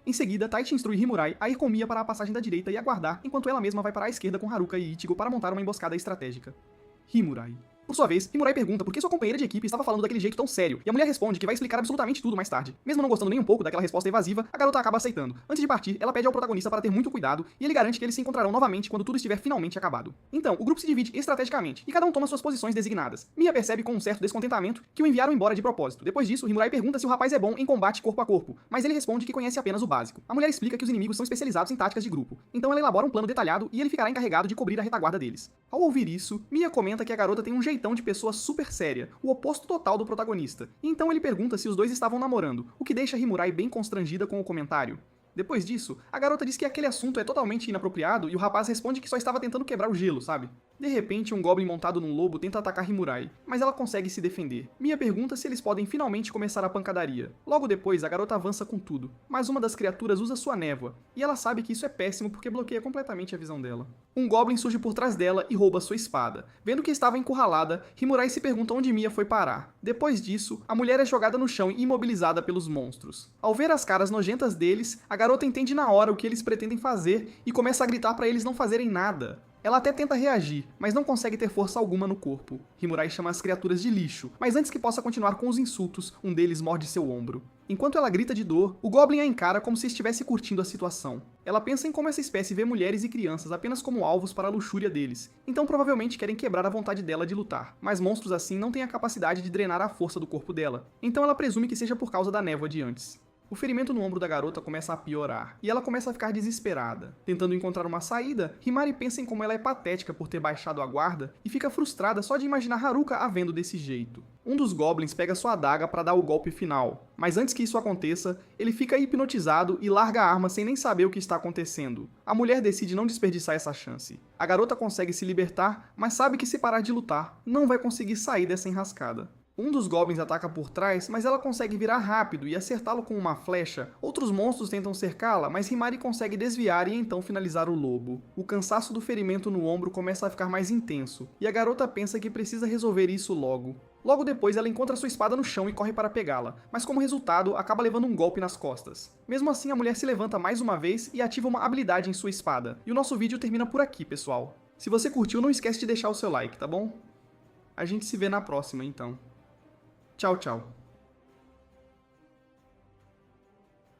Em seguida, Taichi instrui Himurai a ir com Mia para a passagem da direita e aguardar, enquanto ela mesma vai para a esquerda com Haruka e Ichigo para montar uma emboscada estratégica. Himurai. Por sua vez, Himurai pergunta por que sua companheira de equipe estava falando daquele jeito tão sério, e a mulher responde que vai explicar absolutamente tudo mais tarde. Mesmo não gostando nem um pouco daquela resposta evasiva, a garota acaba aceitando. Antes de partir, ela pede ao protagonista para ter muito cuidado, e ele garante que eles se encontrarão novamente quando tudo estiver finalmente acabado. Então, o grupo se divide estrategicamente, e cada um toma suas posições designadas. Mia percebe com um certo descontentamento que o enviaram embora de propósito. Depois disso, Himurai pergunta se o rapaz é bom em combate corpo a corpo, mas ele responde que conhece apenas o básico. A mulher explica que os inimigos são especializados em táticas de grupo, então ela elabora um plano detalhado e ele ficará encarregado de cobrir a retaguarda deles. Ao ouvir isso, Mia comenta que a garota tem um jeitão de pessoa super séria, o oposto total do protagonista, e então ele pergunta se os dois estavam namorando, o que deixa Himurai bem constrangida com o comentário. Depois disso, a garota diz que aquele assunto é totalmente inapropriado e o rapaz responde que só estava tentando quebrar o gelo, sabe? De repente, um goblin montado num lobo tenta atacar Himurai, mas ela consegue se defender. Mia pergunta se eles podem finalmente começar a pancadaria. Logo depois, a garota avança com tudo, mas uma das criaturas usa sua névoa, e ela sabe que isso é péssimo porque bloqueia completamente a visão dela. Um goblin surge por trás dela e rouba sua espada. Vendo que estava encurralada, Himurai se pergunta onde Mia foi parar. Depois disso, a mulher é jogada no chão e imobilizada pelos monstros. Ao ver as caras nojentas deles, a garota entende na hora o que eles pretendem fazer e começa a gritar para eles não fazerem nada. Ela até tenta reagir, mas não consegue ter força alguma no corpo. Himurai chama as criaturas de lixo, mas antes que possa continuar com os insultos, um deles morde seu ombro. Enquanto ela grita de dor, o Goblin a encara como se estivesse curtindo a situação. Ela pensa em como essa espécie vê mulheres e crianças apenas como alvos para a luxúria deles, então provavelmente querem quebrar a vontade dela de lutar, mas monstros assim não têm a capacidade de drenar a força do corpo dela, então ela presume que seja por causa da névoa de antes. O ferimento no ombro da garota começa a piorar, e ela começa a ficar desesperada. Tentando encontrar uma saída, Himari pensa em como ela é patética por ter baixado a guarda, e fica frustrada só de imaginar Haruka a vendo desse jeito. Um dos goblins pega sua adaga para dar o golpe final, mas antes que isso aconteça, ele fica hipnotizado e larga a arma sem nem saber o que está acontecendo. A mulher decide não desperdiçar essa chance. A garota consegue se libertar, mas sabe que se parar de lutar, não vai conseguir sair dessa enrascada. Um dos goblins ataca por trás, mas ela consegue virar rápido e acertá-lo com uma flecha. Outros monstros tentam cercá-la, mas Himari consegue desviar e então finalizar o lobo. O cansaço do ferimento no ombro começa a ficar mais intenso, e a garota pensa que precisa resolver isso logo. Logo depois, ela encontra sua espada no chão e corre para pegá-la, mas como resultado, acaba levando um golpe nas costas. Mesmo assim, a mulher se levanta mais uma vez e ativa uma habilidade em sua espada. E o nosso vídeo termina por aqui, pessoal. Se você curtiu, não esquece de deixar o seu like, tá bom? A gente se vê na próxima, então. Tchau, tchau.